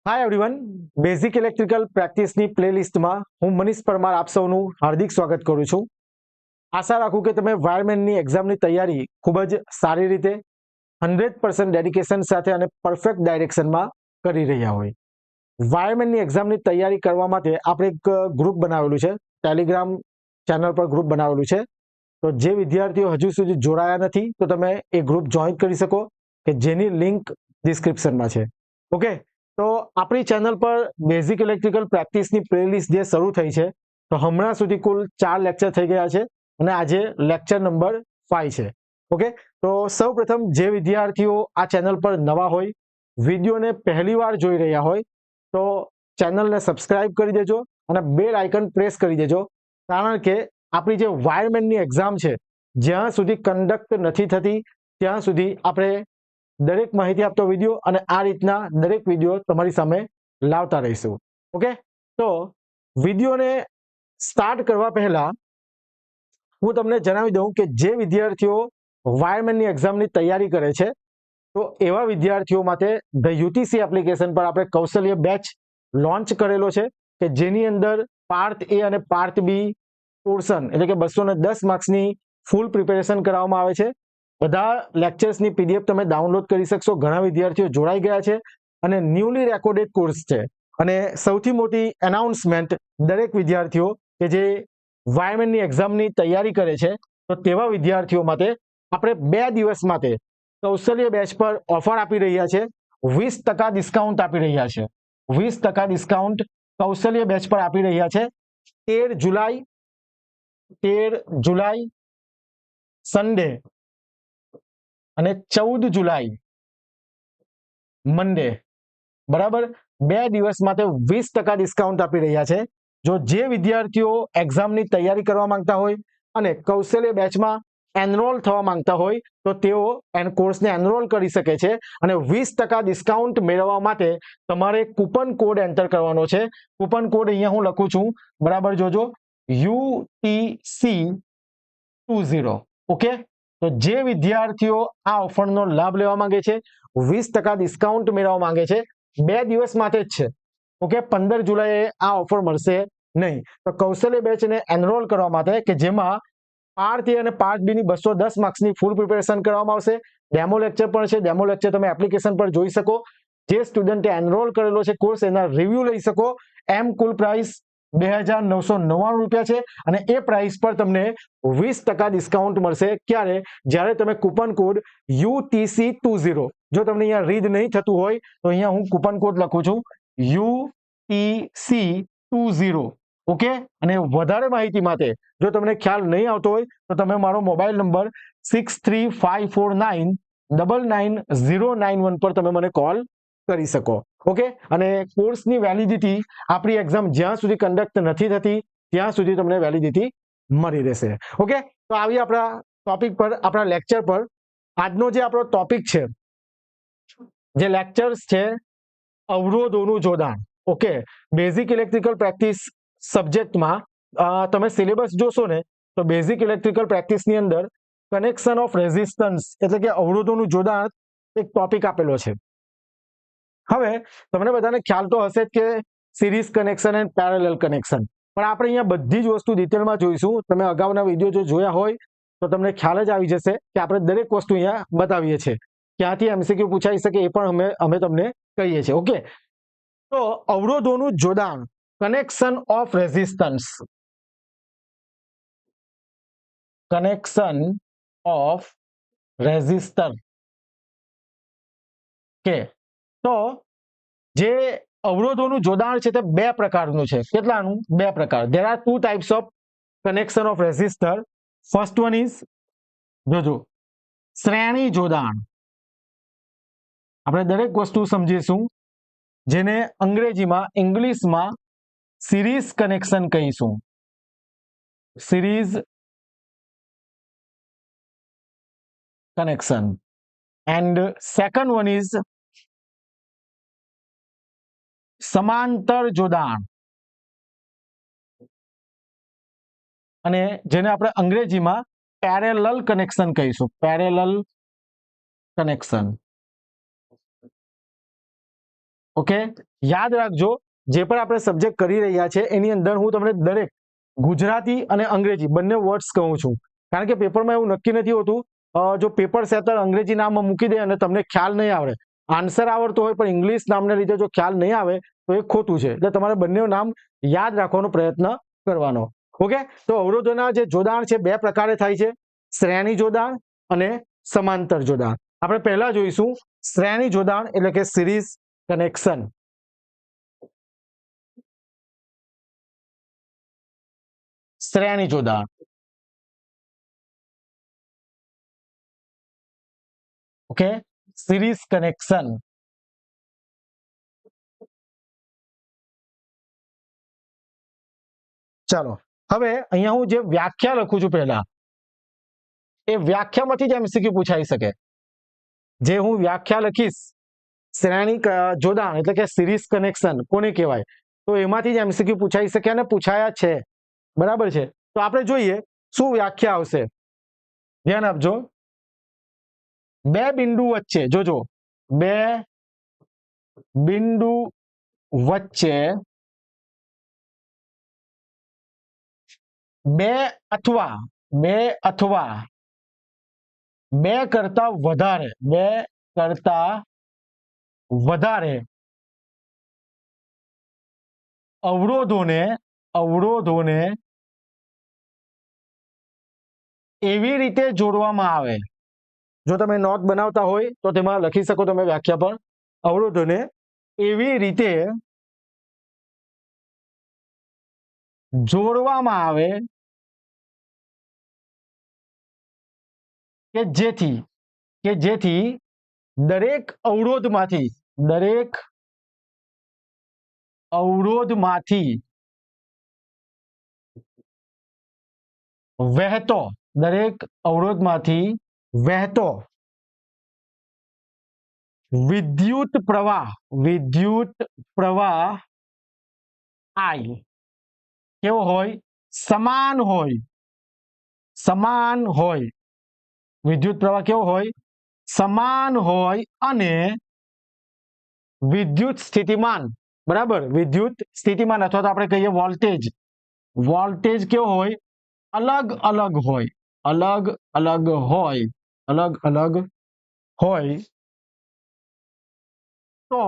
Hi everyone, basic electrical પ્રેક્ટિસની પ્લેલિસ્ટમાં હું મનીષ પરમાર આપ સૌનું હાર્દિક સ્વાગત કરું છું. આશા રાખું કે તમે વાયરમેનની એક્ઝામની તૈયારી ખૂબ જ સારી રીતે 100% ડેડિકેશન સાથે અને પરફેક્ટ ડાયરેક્શનમાં કરી રહ્યા હોય. વાયરમેનની એક્ઝામની તૈયારી કરવા માટે આપણે એક ગ્રુપ બનાવેલું છે, ટેલિગ્રામ ચેનલ પર ગ્રુપ બનાવેલું છે. તો જે વિદ્યાર્થીઓ હજુ સુધી જોડાયા નથી તો તમે એ ગ્રુપ જોઈન કરી શકો, કે જેની લિંક ડિસ્ક્રિપ્શનમાં છે. ઓકે, તો આપણી ચેનલ પર બેઝિક ઇલેક્ટ્રિકલ પ્રેક્ટિસની પ્લેલિસ્ટ જે શરૂ થઈ છે, તો હમણાં સુધી કુલ 4 લેક્ચર થઈ ગયા છે અને આજે લેક્ચર નંબર 5 છે. ઓકે, તો સૌપ્રથમ જે વિદ્યાર્થીઓ આ ચેનલ પર નવા હોય, વિડીયોને પહેલીવાર જોઈ રહ્યા હોય, તો ચેનલને સબસ્ક્રાઇબ કરી દેજો અને બેલ આઇકન પ્રેસ કરી દેજો, કારણ કે આપણી જે વાયરમેનની એક્ઝામ છે, જ્યાં સુધી કન્ડક્ટ નથી થતી ત્યાં સુધી આપણે દરેક માહિતી આપતો વિડીયો અને આ રીતના દરેક વિડીયો તમારી સામે લાવતા રહીશું. ઓકે, તો વિડીયોને સ્ટાર્ટ કરવા પહેલા હું તમને જણાવી દઉં કે જે વિદ્યાર્થીઓ વાયરમેનની એક્ઝામની તૈયારી કરે છે, તો એવા વિદ્યાર્થીઓ માટે ધ યુટીસી એપ્લિકેશન પર આપણે કૌશલ્ય બેચ લોન્ચ કરેલો છે, કે જેની અંદર પાર્ટ એ અને પાર્ટ બી પોર્શન એટલે કે 210 માર્ક્સની ફૂલ પ્રિપેરેશન કરવામાં આવે છે. બધા લેક્ચર્સની પીડીએફ તમે ડાઉનલોડ કરી શકશો. ઘણા વિદ્યાર્થીઓ જોડાઈ ગયા છે અને ન્યૂલી રેકોર્ડેડ કોર્સ છે. અને સૌથી મોટી એનાઉન્સમેન્ટ દરેક વિદ્યાર્થીઓ કે જે વાયરમેનની એક્ઝામની તૈયારી કરે છે, તો તેવા વિદ્યાર્થીઓ માટે આપણે 2 દિવસ માટે કૌશલ્ય બેચ પર ઓફર આપી રહ્યા છે. 20% ડિસ્કાઉન્ટ આપી રહ્યા છે. 20% ડિસ્કાઉન્ટ કૌશલ્ય બેચ પર આપી રહ્યા છે. 13 જુલાઈ સન્ડે અને 14 જુલાઈ મંડે, બરાબર, 2 દિવસ માટે 20% ડિસ્કાઉન્ટ આપી રહ્યા છે. જો જે વિદ્યાર્થીઓ એક્ઝામની તૈયારી કરવા માંગતા હોય અને કૌશલ્ય બેચમાં એનરોલ થવા માંગતા હોય, તો તેઓ કોર્સને એનરોલ કરી શકે છે. અને 20% ડિસ્કાઉન્ટ મેળવવા માટે તમારે કૂપન કોડ એન્ટર કરવાનો છે. કૂપન કોડ અહીંયા હું લખું છું, બરાબર જોજો, UTC20. ઓકે, તો જે વિદ્યાર્થીઓ આ ઓફરનો લાભ લેવા માંગે છે, 20% ડિસ્કાઉન્ટ મેળવવા માંગે છે, 2 દિવસ માટે જ છે. ઓકે, 15 જુલાઈએ આ ઓફર મળશે નહીં. તો કૌશલ્ય બેચને એનરોલ કરવા માટે, કે જેમાં પાર્ટ એ અને પાર્ટ બી ની 210 માર્ક્સની ફૂલ પ્રિપેરેશન કરવામાં આવશે. ડેમો લેક્ચર પણ છે. ડેમો લેક્ચર તમે એપ્લિકેશન પર જોઈ શકો. જે સ્ટુડન્ટે એનરોલ કરેલો છે કોર્સ, એના રિવ્યુ લઈ શકો. એમ કુલ પ્રાઇસ 2999 રૂપિયા છે અને એ પ્રાઇસ પર તમને 20% ડિસ્કાઉન્ટ મળશે. ક્યારે? જ્યારે તમે કૂપન કોડ UTC20, જો તમને અહીંયા રીડ નહીં થતું હોય તો અહીંયા હું કૂપન કોડ લખું છું, UTC20. ઓકે, અને વધારે માહિતી માટે જો તમને ખ્યાલ નહીં આવતો હોય તો તમે મારો મોબાઈલ નંબર 6354999091 પર તમે મને કોલ કરી શકો. ઓકે, અને કોર્સની વેલિડિટી આપણી એક્ઝામ જ્યાં સુધી કન્ડક્ટ નથી થતી ત્યાં સુધી તમને વેલિડિટી મળી રહેશે. ઓકે, તો આવી આપણા ટોપિક પર, આપણા લેક્ચર પર. આજનો જે આપણો ટોપિક છે, જે લેક્ચર્સ છે, અવરોધોનું જોડાણ. ઓકે, બેઝિક ઇલેક્ટ્રિકલ પ્રેક્ટિસ સબ્જેક્ટમાં તમે સિલેબસ જોશો ને, તો બેઝિક ઇલેક્ટ્રિકલ પ્રેક્ટિસની અંદર કનેક્શન ઓફ રેઝિસ્ટન્સ એટલે કે અવરોધોનું જોડાણ એક ટોપિક આપેલો છે. હવે તમને બધાને ખ્યાલ તો હશે જ કે series connection and parallel connection, પણ આપણે અહીંયા બધી જ વસ્તુ ડિટેલમાં જોઈશું. તમે અગાઉના વિડીયો જો જોયા હોય તો તમને ખ્યાલ જ આવી જશે કે આપણે દરેક વસ્તુ અહીંયા બતાવીએ છીએ. ક્યાંથી એમસીક્યુ પૂછાઈ શકે એ પણ અમે તમને કહીએ છીએ. ઓકે, તો અવરોધોનું જોડાણ, connection of resistance, connection of resistor. કે તો જે અવરોધોનું જોડાણ છે તે 2 પ્રકારનું છે. કેટલાનું? 2 પ્રકાર. there are 2 types of connection of resistor. first one is, જોજો, શ્રેણી જોડાણ. આપણે દરેક વસ્તુ સમજીશું, જેને અંગ્રેજીમાં, ઇંગ્લિશમાં સિરીઝ કનેક્શન કહીશું. Series connection. And second one is સમાંતર જોડાણ, અને જેને આપણે અંગ્રેજીમાં પેરેલલ કનેક્શન કહીશું. Parallel connection. ઓકે, યાદ રાખજો જે પણ આપણે સબ્જેક્ટ કરી રહ્યા છે એની અંદર હું તમને દરેક ગુજરાતી અને અંગ્રેજી બંને વર્ડ્સ કહું છું, કારણ કે પેપરમાં એવું નક્કી નથી હોતું જો પેપર સેટર અંગ્રેજી નામ મૂકી દે અને તમને ખ્યાલ નહીં આવડે, આન્સર આવડતો હોય પણ ઇંગ્લિશ નામને લીધે જો ખ્યાલ નહીં આવે તો એ ખોટું છે. એટલે તમારે બંને નામ યાદ રાખવાનો પ્રયત્ન કરવાનો. ઓકે, તો અવરોધોના જે જોડાણ છે બે પ્રકારે થાય છે, શ્રેણી જોડાણ અને સમાંતર જોડાણ. આપણે પહેલા જોઈશું શ્રેણી જોડાણ એટલે કે સિરીઝ કનેક્શન. શ્રેણી જોડાણ. Okay, series connection. ચાલો હવે અહીંયા હું જે વ્યાખ્યા લખું છું પહેલા એ વ્યાખ્યામાંથી જ એમસીક્યુ પૂછાઈ શકે. જે હું વ્યાખ્યા લખીશ શ્રેણી જોડાણ એટલે કે સિરીઝ કનેક્શન કોને કહેવાય, તો એમાંથી જ એમસીક્યુ પૂછાઈ શકે અને પૂછાયા છે. બરાબર છે, તો આપણે જોઈએ શું વ્યાખ્યા આવશે. ધ્યાન આપજો. બે બિંદુ વચ્ચે, જોજો, બે બિંદુ વચ્ચે બે અથવા બે કરતા વધારે અવરોધોને એવી રીતે જોડવામાં આવે. જો તમે નોટ બનાવતા હોય તો તેમાં લખી શકો તમે વ્યાખ્યા પર. અવરોધોને એવી રીતે જોડવામાં આવે કે જેથી દરેક અવરોધમાંથી વહેતો વિદ્યુત પ્રવાહ I કેવો હોય? સમાન હોય. વિદ્યુત પ્રવાહ કેવો હોય? સમાન હોય અને વિદ્યુત સ્થિતિમાન, બરાબર, વિદ્યુત સ્થિતિમાન અથવા તો આપણે કહીએ વોલ્ટેજ કેવો હોય? અલગ હોય. તો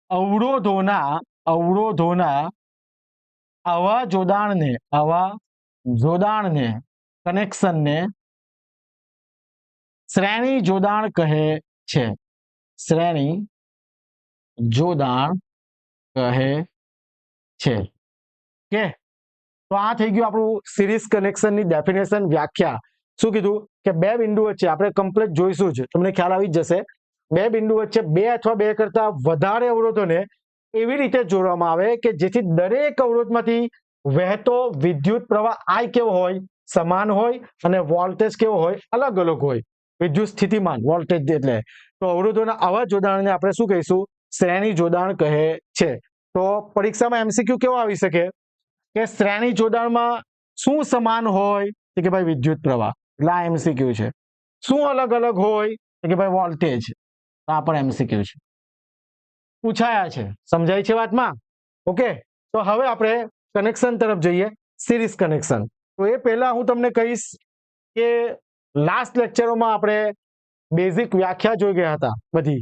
અવરોધોના આવા જોડાણને કનેક્શનને શ્રેણી જોડાણ કહે છે. કે તો આ થઈ ગયું આપણું સિરીઝ કનેક્શનની ડેફિનેશન, વ્યાખ્યા. શું કીધું કે બે બિંદુ વચ્ચે, આપણે કમ્પ્લીટ જોઈશું જ, તમને ખ્યાલ આવી જ જશે. બે બિંદુ વચ્ચે બે અથવા બે કરતા વધારે અવરોધોને એવી રીતે જોડવામાં આવે કે જેથી દરેક અવરોધમાંથી વહેતો વિદ્યુત પ્રવાહ I કેવો હોય? સમાન હોય અને વોલ્ટેજ કેવો હોય? અલગ હોય. વિદ્યુત સ્થિતિમાન વોલ્ટેજ એટલે. તો અવરોધોના આવા જોડાણને આપણે શું કહીશું? શ્રેણી જોડાણ કહે છે. તો પરીક્ષામાં એમસીક્યુ કેવો આવી શકે કે શ્રેણી જોડાણમાં શું સમાન હોય? કે ભાઈ વિદ્યુત પ્રવાહ, એટલે આ એમસીક્યુ છે. શું અલગ હોય? કે ભાઈ વોલ્ટેજ. આ પણ એમસીક્યુ છે, પૂછાયા છે. સમજાય છે વાતમાં? ઓકે, તો હવે આપણે કનેક્શન તરફ જઈએ, સિરીઝ કનેક્શન. તો એ પહેલા હું તમને કહીશ કે લાસ્ટ લેક્ચરોમાં આપણે બેઝિક વ્યાખ્યા જોઈ ગયા હતા. બધી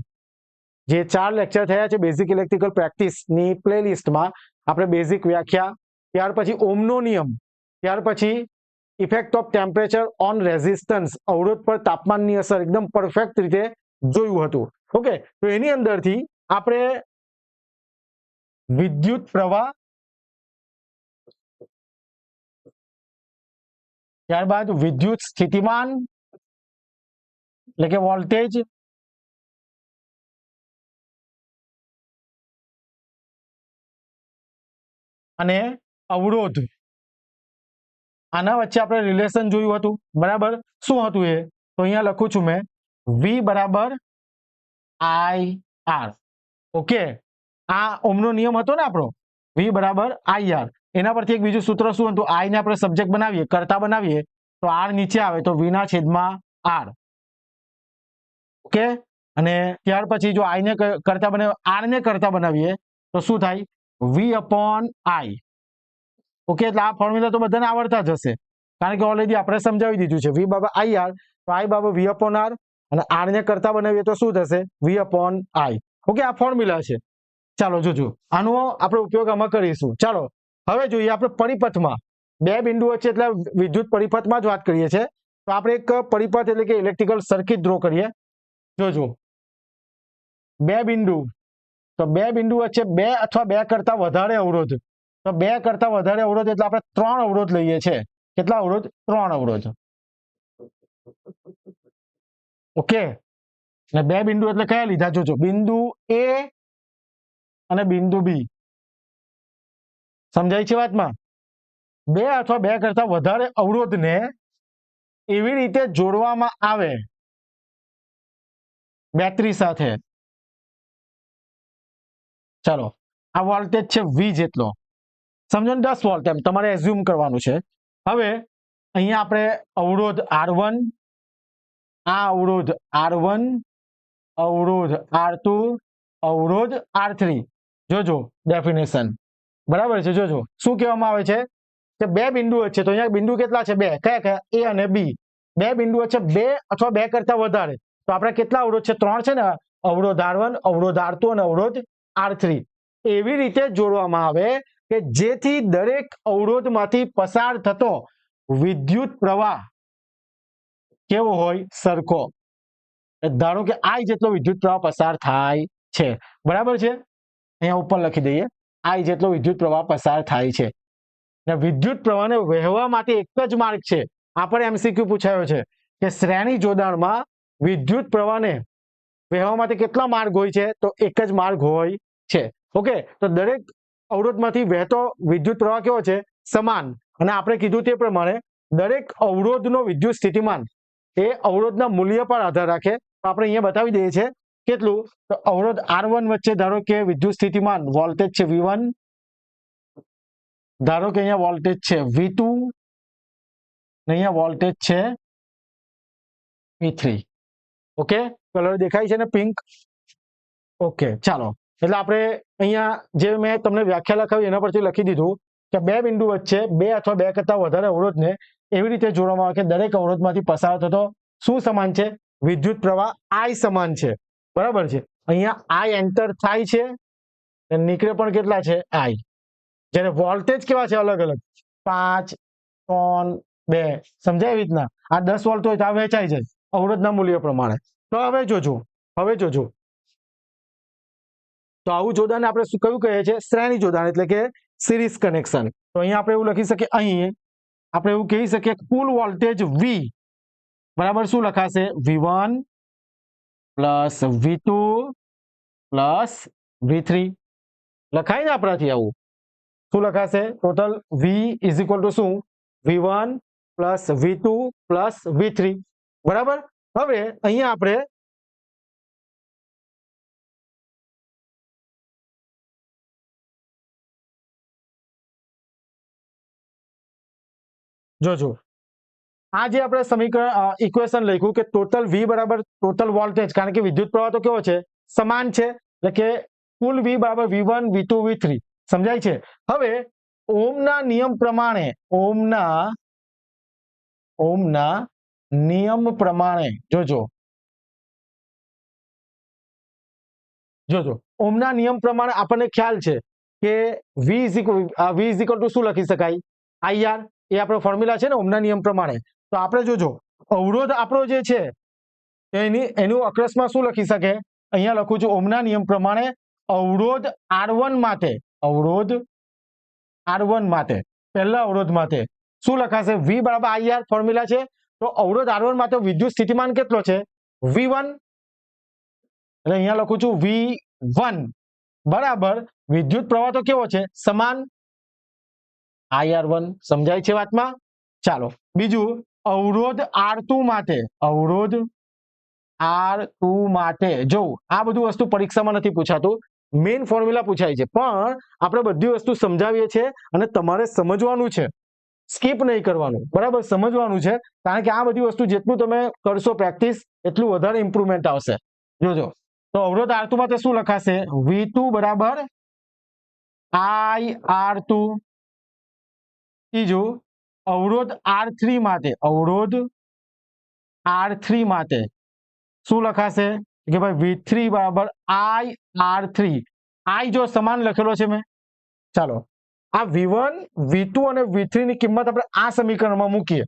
જે 4 લેક્ચર થયા છે બેઝિક ઇલેક્ટ્રિકલ પ્રેક્ટિસની પ્લેલિસ્ટમાં આપણે બેઝિક વ્યાખ્યા, ત્યાર પછી ઓહમનો નિયમ, ત્યાર પછી effect of temperature on resistance, અવરોધ પર તાપમાનની અસર એકદમ પરફેક્ટ રીતે જોયું હતું. ઓકે, તો એની અંદરથી આપણે વિદ્યુત પ્રવાહ, ત્યારબાદ વિદ્યુત સ્થિતિમાન એટલે કે વોલ્ટેજ, અને અવરોધ, આના વચ્ચે આપણે રિલેશન જોયું હતું. બરાબર, શું હતું એ? તો અહીંયા લખું છું મેં, V બરાબર IR. ઓકે, આ ઓહમનો નિયમ હતો ને આપણો, V બરાબર IR. એના પરથી એક બીજું સૂત્ર શું હતું? I ને આપણે સબ્જેક્ટ બનાવીએ, કર્તા બનાવીએ, તો R નીચે આવે તો V ના છેદમાં R. ઓકે, અને ત્યાર પછી જો આઈ ને કરતા બનાવીએ, આર ને કરતા બનાવીએ તો શું થાય? વી અપોન આઈ. ઓકે, એટલે આ ફોર્મ્યુલા તો બધાને આવડતા જ હશે, કારણ કે ઓલરેડી આપણે સમજાવી દીધું છે. વી બાબા આઈ આર, તો આઈ બાબા વી અપોન આર, અને આર ને કરતા બનાવીએ તો શું થશે? વી અપોન આઈ. ઓકે, આ ફોર્મ્યુલા છે. ચાલો જોજો, આનો આપણે ઉપયોગ આમાં કરીશું. ચાલો હવે જોઈએ આપણે પરિપથમાં બે બિંદુ વચ્ચે, એટલે વિદ્યુત પરિપથમાં જ વાત કરીએ છીએ. તો આપણે એક પરિપથ એટલે કે ઇલેક્ટ્રિકલ સર્કિટ ડ્રો કરીએ. જોજો, બે બિંદુ, તો બે બિંદુ વચ્ચે બે અથવા બે કરતા વધારે અવરોધ, તો બે કરતા વધારે અવરોધ એટલે આપણે 3 અવરોધ લઈએ છીએ. કેટલા અવરોધ? 3 અવરોધ. ઓકે, અને બે બિંદુ એટલે કયા લીધા? જોજો, બિંદુ એ અને બિંદુ બી. સમજાય છે વાતમાં? બે અથવા બે કરતા વધારે અવરોધને એવી રીતે જોડવામાં આવે બેટરી સાથે. ચાલો, આ વોલ્ટેજ છે વી જેટલો, સમજો ને 10 વોલ્ટ, એમ તમારે એઝ્યુમ કરવાનું છે. હવે અહીંયા આપણે અવરોધ R1, આ અવરોધ R1, અવરોધ R2, અવરોધ R3. જોજો ડેફિનેશન, બરાબર છે. જોજો શું કહેવામાં આવે છે કે બે બિંદુ વચ્ચે, તો અહીંયા બિંદુ કેટલા છે? બે. કયા કયા? એ અને બી. બે બિંદુ વચ્ચે બે અથવા બે કરતા વધારે, તો આપણે કેટલા અવરોધ છે? 3 છે ને. અવરોધ R1, અવરોધ R2 અને અવરોધ R3 એવી રીતે જોડવામાં આવે કે જેથી દરેક અવરોધમાંથી પસાર થતો વિદ્યુત પ્રવાહ કેવો હોય? સરખો. ધારો કે આઈ જેટલો વિદ્યુત પ્રવાહ પસાર થાય છે, બરાબર છે. અહીંયા ઉપર લખી દઈએ, આઈ જેટલો વિદ્યુત પ્રવાહ પસાર થાય છે. અને વિદ્યુત પ્રવાહને વહેવા માટે એક જ માર્ગ છે. આ પણ એમસીક્યુ પૂછાયો છે કે શ્રેણી જોડાણમાં વિદ્યુત પ્રવાહને વહેવા માટે કેટલા માર્ગ હોય છે? તો એક જ માર્ગ હોય છે. ઓકે, તો દરેક અવરોધમાંથી વહેતો વિદ્યુત પ્રવાહ કેવો છે? સમાન. અને આપણે કીધું તે પ્રમાણે દરેક અવરોધનો વિદ્યુત સ્થિતિમાન એ અવરોધના મૂલ્ય પર આધાર રાખે. તો આપણે અહીંયા બતાવી દઈએ છીએ કેટલું. તો અવરોધ R1 વચ્ચે ધારો કે વિદ્યુત સ્થિતિમાન વોલ્ટેજ છે V1, ધારો કે અહીંયા વોલ્ટેજ છે V2, અને અહીંયા વોલ્ટેજ છે V3. ઓકે, કલર દેખાય છે ને, પિંક? ઓકે, ચાલો, એટલે આપણે અહીંયા જે મેં તમને વ્યાખ્યા લખાવી એના પરથી લખી દીધું કે બે બિંદુ વચ્ચે બે અથવા બે કરતા વધારે અવરોધને એવી રીતે જોડવામાં આવે કે દરેક અવરોધમાંથી પસાર થતો શું સમાન છે? વિદ્યુત પ્રવાહ I સમાન છે, બરાબર છે. અહીંયા I એન્ટર થાય છે, નીકળે પણ કેટલા છે? I. જ્યારે વોલ્ટેજ કેવા છે? અલગ અલગ, 5, 3, 2. સમજાય એવી રીતના? આ 10 વોલ્ટ હોય તો આ વહેંચાઈ જાય અવરોધના મૂલ્ય પ્રમાણે. તો હવે જોજો, તો આવું જોડાણ આપણે શું કયું કહીએ છીએ? શ્રેણી જોડાણ, એટલે કે સિરીઝ કનેક્શન. તો અહીંયા આપણે એવું લખી શકીએ, અહીં આપણે એવું કહી શકીએ કુલ વોલ્ટેજ V બરાબર શું લખાશે? V1 plus V2 plus V3. લખાય ને આપણાથી? આવું શું લખાશે? Total V is equal to શું? V1 plus V2 plus V3, બરાબર. હવે અહીંયા આપણે જોજો, આ જે આપણે સમીકરણ ઇક્વેશન લખ્યું કે ટોટલ V બરાબર ટોટલ વોલ્ટેજ, કારણ કે વિદ્યુત પ્રવાહ તો કેવો છે? સમાન છે, એટલે કે કુલ V બરાબર V1 V2 V3. સમજાય છે? હવે ઓહમના નિયમ પ્રમાણે, ઓહમના નિયમ પ્રમાણે જોજો, ઓહમના નિયમ પ્રમાણે આપણને ખ્યાલ છે કે V ઇઝ ઇક્વલ ટુ શું લખી શકાય? IR. એ આપણો ફોર્મ્યુલા છે ને ઓહમના નિયમ પ્રમાણે. તો આપણે જોજો, અવરોધ આપણો જે છે એનું અક્રસમાં શું લખી શકે? અહીંયા લખું છું ઓહમના નિયમ પ્રમાણે અવરોધ R1 માટે, પહેલા અવરોધ માટે શું લખાશે? V બરાબર IR ફોર્મ્યુલા છે. તો અવરોધ R1 માટે વિદ્યુત સ્થિતિમાન કેટલો છે? V1. એટલે અહીંયા લખું છું V1 બરાબર વિદ્યુત પ્રવાહ તો કેવો છે? સમાન, IR1. સમજાય છે વાતમાં? ચાલો, બીજું અવરોધ R2 માટે જો આ બધું વસ્તુ પરીક્ષામાં નથી પૂછાતું, મેઇન ફોર્મ્યુલા પૂછાય છે, પણ આપણે બધી વસ્તુ સમજાવીએ છીએ અને તમારે સમજવાનું છે, સ્કીપ નહીં કરવાનું, બરાબર? સમજવાનું છે, કારણ કે આ બધી વસ્તુ જેટલું તમે કરશો પ્રેક્ટિસ એટલું વધારે ઇમ્પ્રુવમેન્ટ આવશે. જોજો તો અવરોધ R2 માટે શું લખાશે V2 બરાબર IR2. ત્રીજું અવરોધ R3 માટે શું લખાશે કે ભાઈ V3 બરાબર IR3. I જો સમાન લખેલો છે મેં, ચાલો આ V1 V2 અને V3 ની કિંમત આપણે આ સમીકરણમાં મૂકીએ.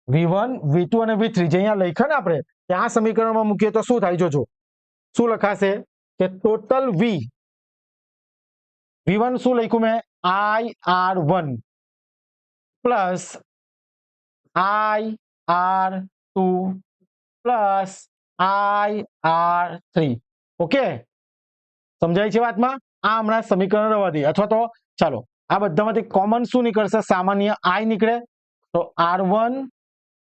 V1 V2 અને V3 જે અહીંયા લખ્યા ને આપણે આ સમીકરણમાં મૂકીએ તો શું થાય જોજો શું લખાશે કે ટોટલ V1 શું લખ્યું મેં IR1 plus IR2 plus IR3. Okay સમજાય છે વાતમાં? આ હમણાં સમીકરણ રવા દઈએ અથવા તો ચાલો આ બધામાંથી કોમન શું નીકળશે સામાન્ય I નીકળે તો R1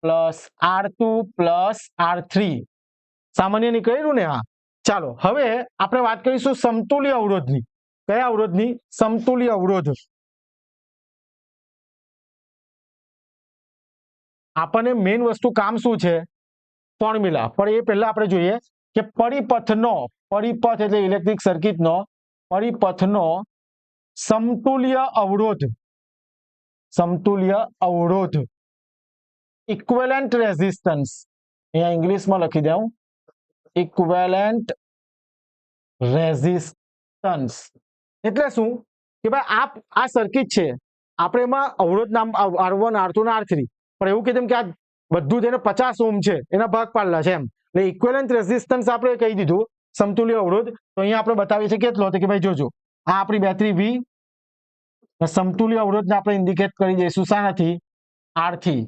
plus R2 plus R3 સામાન્ય નીકળેલું ને. હા ચાલો હવે આપણે વાત કરીશું સમતુલ્ય અવરોધની. કયા અવરોધની? સમતુલ્ય અવરોધ. આપણને મેઇન વસ્તુ કામ શું છે ફોર્મ્યુલા, પણ એ પહેલા આપણે જોઈએ કે પરિપથ એટલે ઇલેક્ટ્રિક સર્કિટનો પરિપથનો સમતુલ્ય અવરોધ ઇક્વિવેલન્ટ રેઝિસ્ટન્સ, અહીંયા ઇંગ્લિશમાં લખી દઉં ઇક્વિવેલન્ટ રેઝિસ્ટન્સ એટલે શું કે ભાઈ આ સર્કિટ છે આપણે એમાં અવરોધ નામ R1 R2 ને R3 પણ એવું કીધું કે આ બધું જેને 50 ઓહ્મ છે એના ભાગ પાડેલા છે એમ એટલે ઇક્વિવેલન્ટ રેઝિસ્ટન્સ આપણે કહી દીધું સમતુલ્ય અવરોધ. તો અહીંયા આપણે બતાવીએ છીએ કેટલો કે ભાઈ જોજો આ આપણી બેટરી V સમતુલ્ય અવરોધને આપણે ઇન્ડિકેટ કરી દઈશું શાનાથી R થી